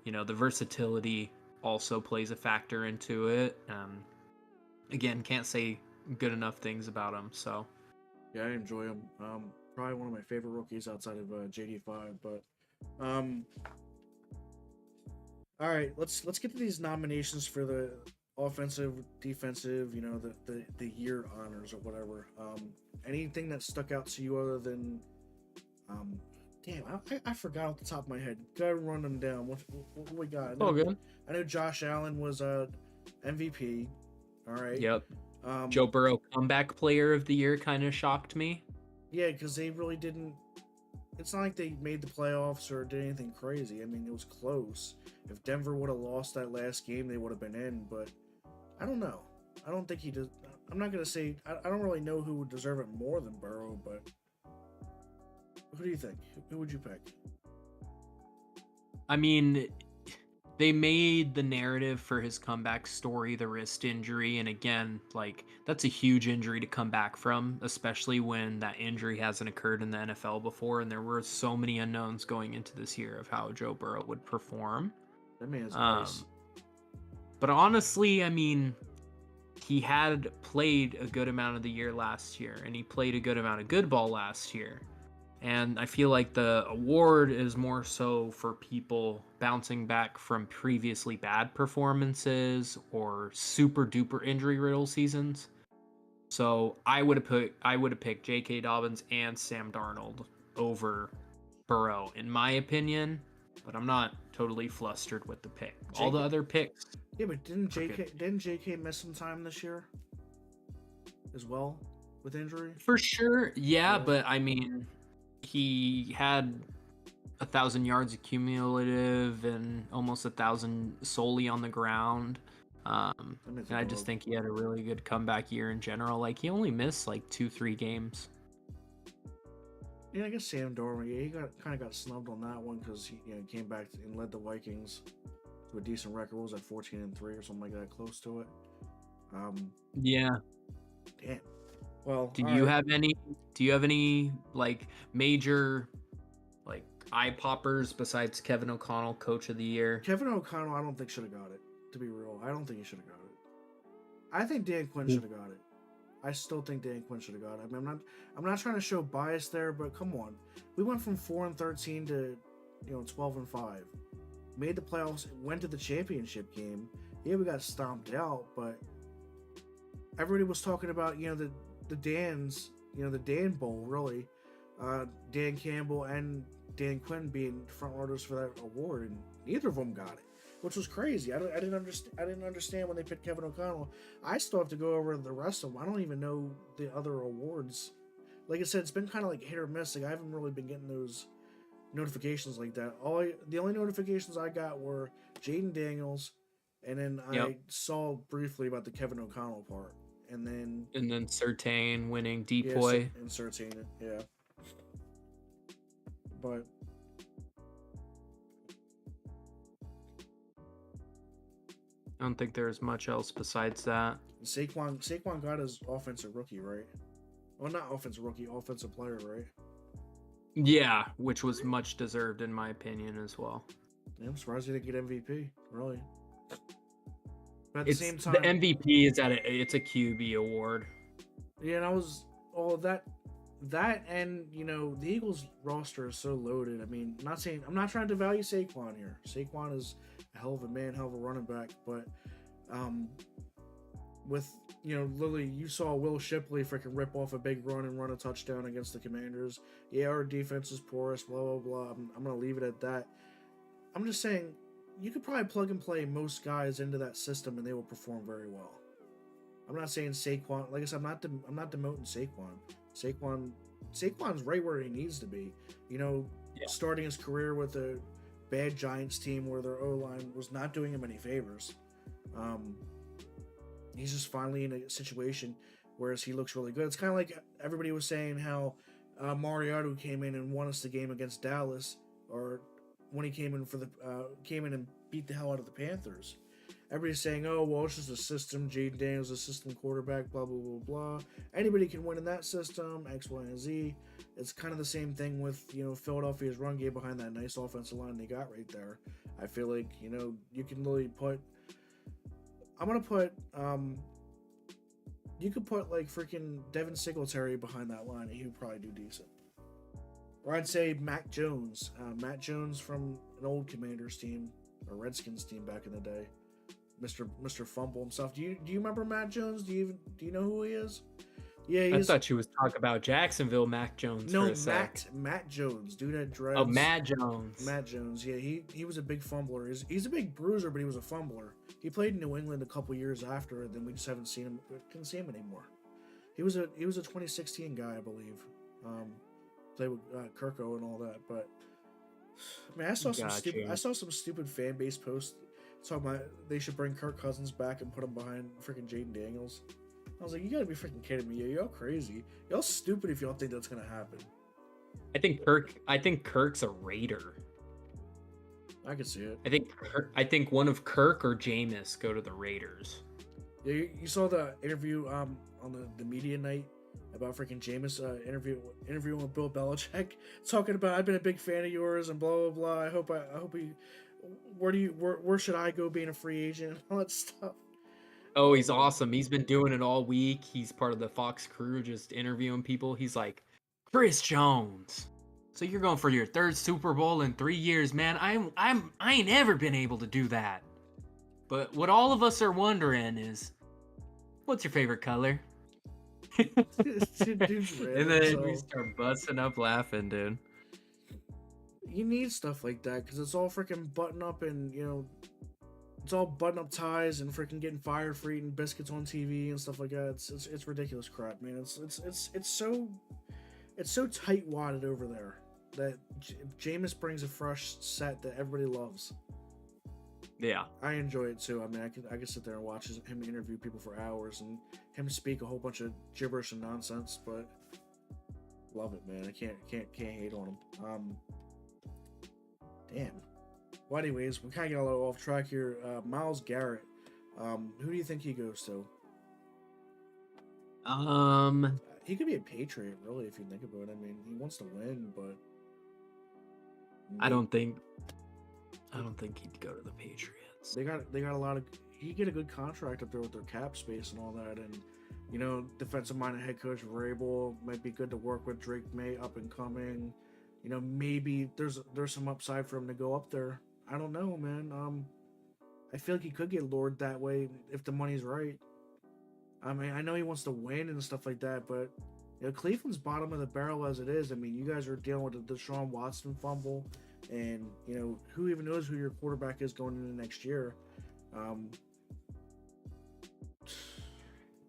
the versatility also plays a factor into it. Again, can't say good enough things about him. So Yeah, I enjoy him. Probably one of my favorite rookies outside of JD5. But all right, let's get to these nominations for the offensive, defensive, the year honors or whatever. Anything that stuck out to you other than damn, I forgot off the top of my head. Gotta run them down. What we got? all good. I know Josh Allen was MVP. All right. Yep. Joe Burrow comeback player of the year kind of shocked me. Yeah, because they really didn't. It's not like they made the playoffs or did anything crazy. I mean, it was close. If Denver would have lost that last game, they would have been in. But I don't know. I don't think he does. I'm not gonna say. I don't really know who would deserve it more than Burrow, but who do you think? Who would you pick? I mean, they made the narrative for his comeback story the wrist injury, and again, like, that's a huge injury to come back from, especially when that injury hasn't occurred in the NFL before, and there were so many unknowns going into this year of how Joe Burrow would perform. That man's nice. But honestly, I mean, he had played a good amount of the year last year, and he played a good amount of good ball last year. And I feel like the award is more so for people bouncing back from previously bad performances or super duper injury riddle seasons. So I would have picked J.K. Dobbins and Sam Darnold over Burrow, in my opinion. But I'm not totally flustered with the pick. All the other picks. Yeah, but didn't J.K. miss some time this year as well with injury? For sure, yeah. But I mean, he had 1,000 yards cumulative and almost 1,000 solely on the ground. And I just think he had a really good comeback year in general. Like, he only missed like 2-3 games. Yeah, I guess Sam Darnold. Yeah, he kind of got snubbed on that one because he came back and led the Vikings to a decent record. What was that, 14-3 or something like that, close to it? Yeah. Damn. Well, do you have any like major like eye poppers besides Kevin O'Connell, Coach of the Year? Kevin O'Connell, I don't think should have got it. To be real, I don't think he should have got it. I think Dan Quinn should have got it. I still think Dan Quinn should have got it. I mean, I'm not trying to show bias there, but come on, we went from 4-13 to 12-5. Made the playoffs, went to the championship game. Yeah, we got stomped out, but everybody was talking about the Dans, the Dan Bowl, really. Dan Campbell and Dan Quinn being front runners for that award, and neither of them got it, which was crazy. I didn't understand when they picked Kevin O'Connell. I still have to go over the rest of them. I don't even know the other awards. Like I said, it's been kind of like hit or miss. Like, I haven't really been getting those notifications like that. The only notifications I got were Jaden Daniels, and then I saw briefly about the Kevin O'Connell part. And then Surtain winning Depoy. And Surtain, yeah. But I don't think there's much else besides that. Saquon got his offensive rookie, right? Well, not offensive rookie, offensive player, right? Yeah, which was much deserved in my opinion as well. Yeah, I'm surprised he didn't get MVP, really. But at the same time, the MVP is it's a QB award. Yeah, and I was all of that and the Eagles roster is so loaded. I mean, I'm not trying to devalue Saquon here. Saquon is a hell of a man, hell of a running back, but with Lily, you saw Will Shipley freaking rip off a big run and run a touchdown against the Commanders. Yeah, our defense is porous, blah blah blah. I'm gonna leave it at that. I'm just saying, you could probably plug and play most guys into that system and they will perform very well. I'm not saying Saquon. Like I said, I'm not demoting Saquon. Saquon's right where he needs to be. You know, starting his career with a bad Giants team where their O-line was not doing him any favors. He's just finally in a situation where he looks really good. It's kind of like everybody was saying how Mariota came in and won us the game against Dallas, or when he came in and beat the hell out of the Panthers. Everybody's saying, "Oh, well, it's just a system. Jaden Daniels, a system quarterback. Blah blah blah blah. Anybody can win in that system. X, Y, and Z." It's kind of the same thing with Philadelphia's run game behind that nice offensive line they got right there. I feel like you can really put. I'm gonna put. You could put like freaking Devin Singletary behind that line, and he would probably do decent. Or I'd say Mac Jones. Matt Jones from an old Commanders team or Redskins team back in the day. Mr. Fumble and stuff. Do you remember Matt Jones? Do you know who he is? Yeah, I thought you was talking about Jacksonville Mac Jones. No, for a sec. Matt Jones, dude had dreads. Oh, Matt Jones. Matt Jones. Yeah, he was a big fumbler. He's a big bruiser, but he was a fumbler. He played in New England a couple years after, and then we just haven't seen him. Couldn't see him anymore. He was a 2016 guy, I believe. Played with Kirko and all that, but I mean, I saw some stupid fan base posts talking about they should bring Kirk Cousins back and put him behind freaking Jaden Daniels. I was like, you gotta be freaking kidding me. Y'all crazy. Y'all stupid if you don't think that's gonna happen. I think Kirk's a Raider. I can see it. I think one of Kirk or Jameis go to the Raiders. Yeah, you saw the interview on the media night about freaking Jameis interviewing with Bill Belichick, talking about I've been a big fan of yours and blah blah blah. I hope he where should I go being a free agent and all that stuff. Oh, he's awesome. He's been doing it all week. He's part of the Fox crew, just interviewing people. He's like, Chris Jones. So you're going for your third Super Bowl in 3 years, man. I ain't ever been able to do that. But what all of us are wondering is, what's your favorite color? And then we start busting up laughing, dude. You need stuff like that because it's all freaking button up and it's all button up ties and freaking getting fired for eating biscuits on TV and stuff like that. It's ridiculous crap, man. It's so tight wadded over there that Jameis brings a fresh set that everybody loves. Yeah, I enjoy it too. I mean, I can sit there and watch him interview people for hours and him speak a whole bunch of gibberish and nonsense, but love it, man. I can't hate on him. Damn. Well, anyways, we kind of get a little off track here. Myles Garrett. Who do you think he goes to? He could be a Patriot, really, if you think about it. I mean, he wants to win, but I don't think he'd go to the Patriots. They got a lot of. He get a good contract up there with their cap space and all that, and defensive minded head coach Vrabel might be good to work with. Drake May up and coming. Maybe there's some upside for him to go up there. I don't know, man. I feel like he could get lured that way if the money's right. I mean, I know he wants to win and stuff like that, but Cleveland's bottom of the barrel as it is. I mean, you guys are dealing with the Deshaun Watson fumble, and who even knows who your quarterback is going into next year.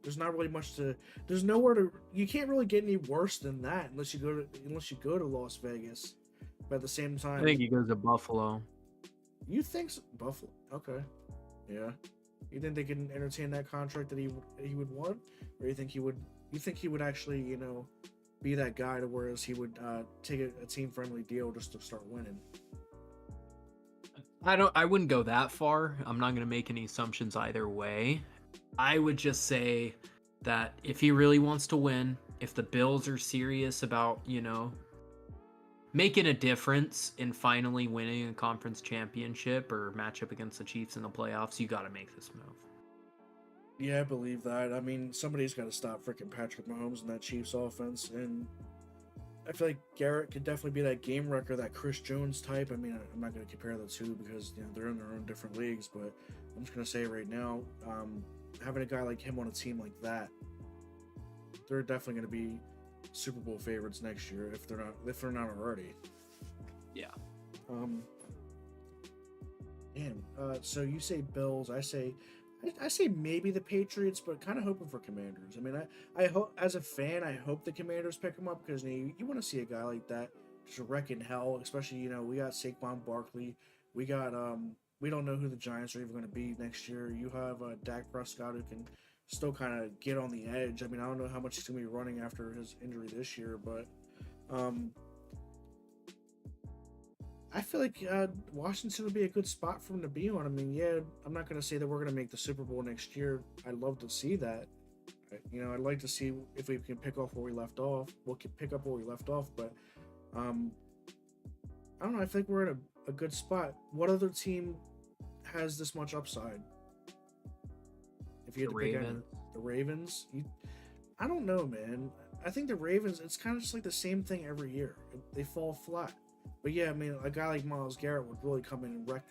There's not really much to. There's nowhere to. You can't really get any worse than that unless you go to Las Vegas. But at the same time, I think he goes to Buffalo. You think so? Buffalo? Okay, yeah. You think they can entertain that contract that he would want, or you think he would? You think he would actually be that guy to whereas he would take a team friendly deal just to start winning? I wouldn't go that far. I'm not going to make any assumptions either way. I would just say that if he really wants to win, if the Bills are serious about, making a difference in finally winning a conference championship or matchup against the Chiefs in the playoffs, you got to make this move. Yeah, I believe that. I mean, somebody's got to stop freaking Patrick Mahomes and that Chiefs offense, and I feel like Garrett could definitely be that game wrecker, that Chris Jones type. I mean, I'm not going to compare the two because they're in their own different leagues, but I'm just going to say right now, having a guy like him on a team like that, they're definitely going to be Super Bowl favorites next year if they're not already. Yeah. Damn. So you say Bills. I say maybe the Patriots, but kind of hoping for Commanders. I mean, I hope as a fan, I hope the Commanders pick them up because you want to see a guy like that just wrecking hell. Especially we got Saquon Barkley, we got we don't know who the Giants are even going to be next year. You have Dak Prescott who can still kind of get on the edge. I mean, I don't know how much he's going to be running after his injury this year, but I feel like Washington would be a good spot for him to be on. I mean, yeah, I'm not going to say that we're going to make the Super Bowl next year. I'd love to see that. I'd like to see if we can pick off where we left off. We'll pick up where we left off, but I don't know. I think we're in a good spot. What other team has this much upside? If you had to pick the Ravens, I don't know, man. I think the Ravens. It's kind of just like the same thing every year. They fall flat. But yeah, I mean, a guy like Myles Garrett would really come in and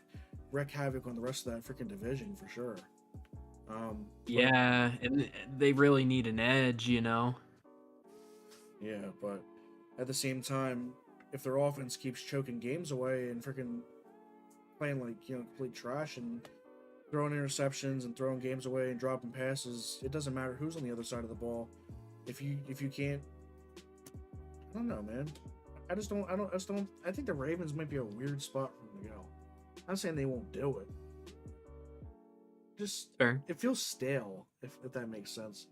wreck havoc on the rest of that freaking division for sure. Yeah, and they really need an edge, Yeah, but at the same time, if their offense keeps choking games away and freaking playing like complete trash and throwing interceptions and throwing games away and dropping passes, it doesn't matter who's on the other side of the ball. If you can't, I don't know, man. I think the Ravens might be a weird spot for them to go. I'm not saying they won't do it. Just Fair. It feels stale, if that makes sense.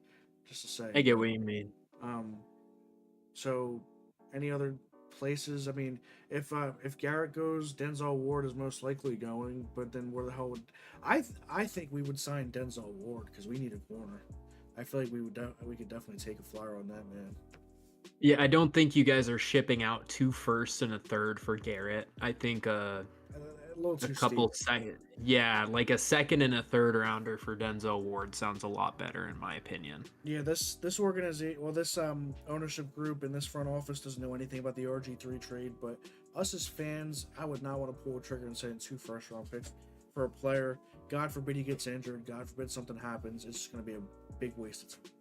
Just to say. I get what you mean. So any other places? I mean, if Garrett goes, Denzel Ward is most likely going. But then where the hell would I think we would sign Denzel Ward because we need a corner. I feel like we could definitely take a flyer on that, man. Yeah, I don't think you guys are shipping out 2 firsts and a third for Garrett. I think a couple second, like a second and a third rounder for Denzel Ward sounds a lot better in my opinion. Yeah, this organization, this ownership group and this front office doesn't know anything about the RG3 trade, but us as fans, I would not want to pull a trigger and send 2 first-round picks for a player. God forbid he gets injured. God forbid something happens. It's just going to be a big waste of time.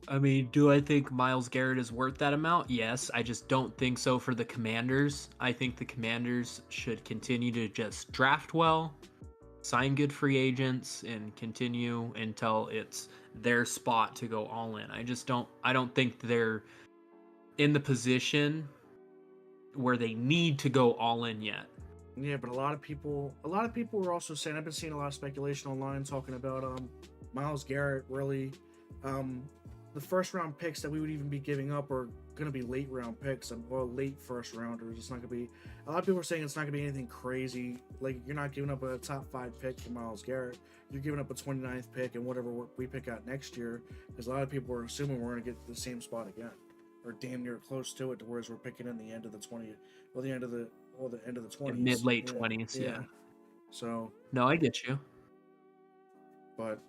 I mean, do I think Myles Garrett is worth that amount? Yes. I just don't think so for the Commanders. I think the Commanders should continue to just draft well, sign good free agents, and continue until it's their spot to go all in. I don't think they're in the position where they need to go all in yet. Yeah, but a lot of people were also saying, I've been seeing a lot of speculation online talking about Myles Garrett really the first round picks that we would even be giving up are going to be late round picks and late first rounders. It's not going to be, a lot of people are saying it's not going to be anything crazy. Like you're not giving up a top 5 pick for Myles Garrett. You're giving up a 29th pick and whatever we pick out next year. Because a lot of people are assuming we're going to get the same spot again, or damn near close to it, to whereas we're picking in the end of the 20, or the end of the 20s, mid late 20s. Yeah. So no, I get you. But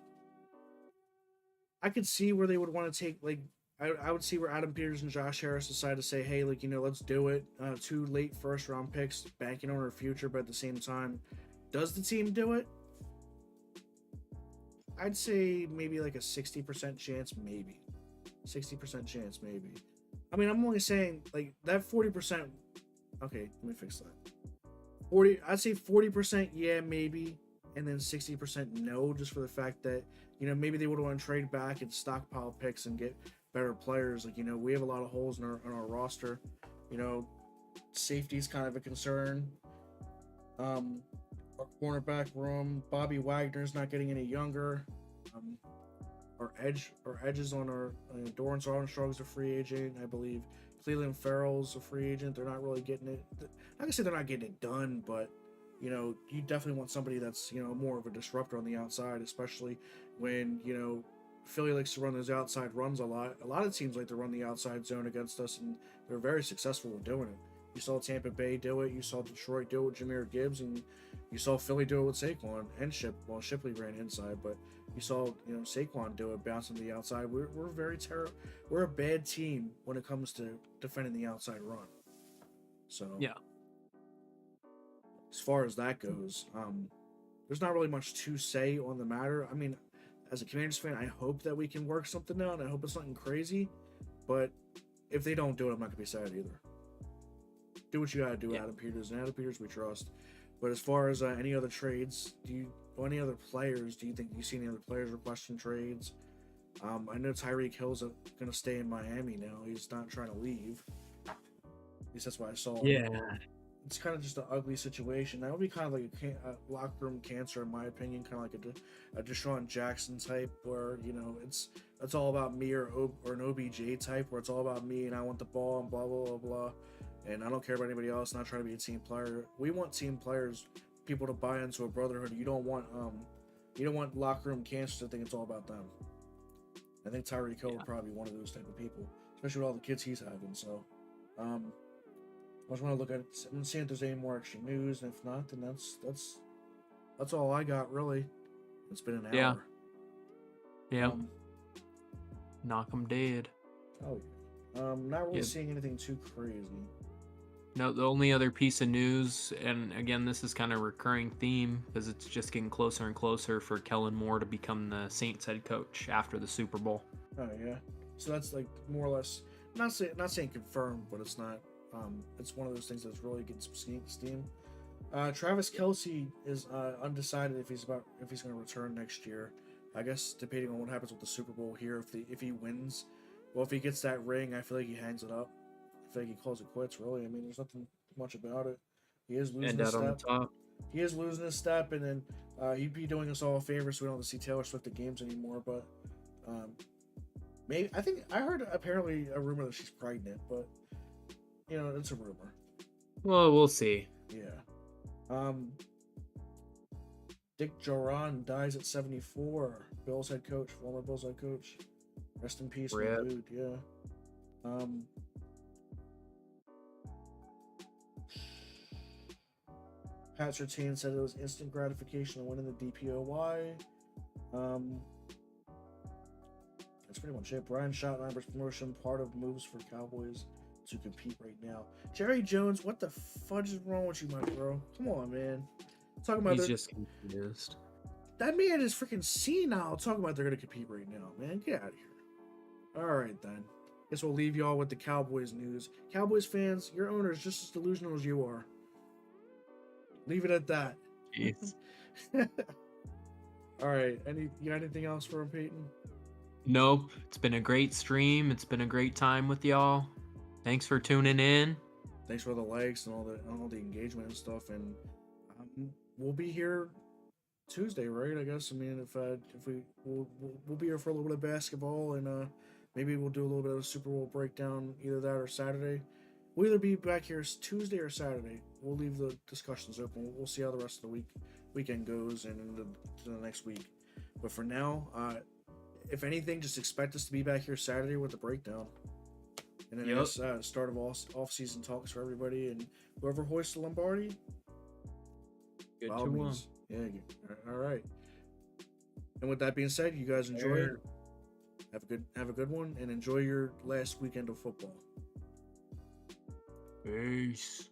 I could see where they would want to take, like, I would see where Adam Peters and Josh Harris decide to say, hey, like, let's do it. 2 late first round picks, banking on our future, but at the same time, does the team do it? I'd say maybe like a 60% chance, maybe. 60% chance, maybe. I mean, I'm only saying, like, that 40%. Okay, let me fix that. I'd say 40%, yeah, maybe. And then 60% no, just for the fact that, maybe they would want to trade back and stockpile picks and get better players. Like, we have a lot of holes in our roster. Safety's kind of a concern. Our cornerback room, Bobby Wagner's not getting any younger. Our edges on our Dorrance Armstrong's a free agent, I believe. Cleveland Farrell's a free agent. They're not really getting it. Not gonna say they're not getting it done, but you definitely want somebody that's more of a disruptor on the outside, especially when Philly likes to run those outside runs a lot. A lot of teams like to run the outside zone against us, and they're very successful with doing it. You saw Tampa Bay do it. You saw Detroit do it with Jahmyr Gibbs, and you saw Philly do it with Saquon and Shipley ran inside, but you saw Saquon do it, bouncing to the outside. We're very terrible. We're a bad team when it comes to defending the outside run. So yeah. As far as that goes, there's not really much to say on the matter. I mean, as a Commanders fan, I hope that we can work something out. I hope it's nothing crazy, but if they don't do it, I'm not gonna be sad either. Do what you gotta do, yeah. Adam Peters. And Adam Peters we trust. But as far as any other trades, or any other players, do you think you see any other players requesting trades? I know Tyreek Hill's going to stay in Miami now. He's not trying to leave. At least that's what I saw. Yeah. It's kind of just an ugly situation. That would be kind of like a locker room cancer, in my opinion, kind of like a Deshaun Jackson type, where it's all about me, or an OBJ type, where it's all about me and I want the ball and blah blah blah blah, and I don't care about anybody else. Not trying to be a team player. We want team players, people to buy into a brotherhood. You don't want locker room cancer to think it's all about them. I think Tyreek Hill would probably be one of those type of people, especially with all the kids he's having. So, I just want to look at it and see if there's any more extra news, and if not, then that's all I got, really. It's been an hour. Yeah. Knock 'em dead. Oh, not really seeing anything too crazy. No, the only other piece of news, and again, this is kind of a recurring theme because it's just getting closer and closer for Kellen Moore to become the Saints head coach after the Super Bowl. Oh yeah, so that's like more or less not saying confirmed, but it's not. It's one of those things that's really getting some steam. Travis Kelce is undecided if he's going to return next year. I guess depending on what happens with the Super Bowl here, if he wins, well, if he gets that ring, I feel like he hangs it up. I feel like he calls it quits. Really, I mean, there's nothing much about it. He is losing his step. He is losing his step, and then he'd be doing us all a favor, so we don't have to see Taylor Swift at games anymore. But maybe I heard apparently a rumor that she's pregnant, but. It's a rumor. Well, we'll see. Yeah. Dick Joran dies at 74. Bills head coach, former Bills head coach. Rest in peace, my dude. Yeah. Pat Surtain said it was instant gratification of winning the DPOY. That's pretty much it. Brian Schottenheimer's promotion, part of moves for Cowboys to compete right now. Jerry Jones, what the fudge is wrong with you, my bro? Come on, man. Talking about he's just confused. That man is freaking senile. Talking about they're gonna compete right now, man. Get out of here. All right then. Guess we'll leave y'all with the Cowboys news. Cowboys fans, your owner is just as delusional as you are. Leave it at that. Jeez. All right. You got anything else for him, Peyton? Nope. It's been a great stream. It's been a great time with y'all. Thanks for tuning in. Thanks for the likes and all the engagement and stuff. And we'll be here Tuesday, right? I guess. I mean, we'll be here for a little bit of basketball, and maybe we'll do a little bit of a Super Bowl breakdown, either that or Saturday. We'll either be back here Tuesday or Saturday. We'll leave the discussions open. We'll see how the rest of the weekend goes and into the next week. But for now, if anything, just expect us to be back here Saturday with the breakdown. And then it's start of off-season talks for everybody, and whoever hoists the Lombardi. Good to one. Yeah. All right. And with that being said, you guys enjoy it. Have a good one, and enjoy your last weekend of football. Peace.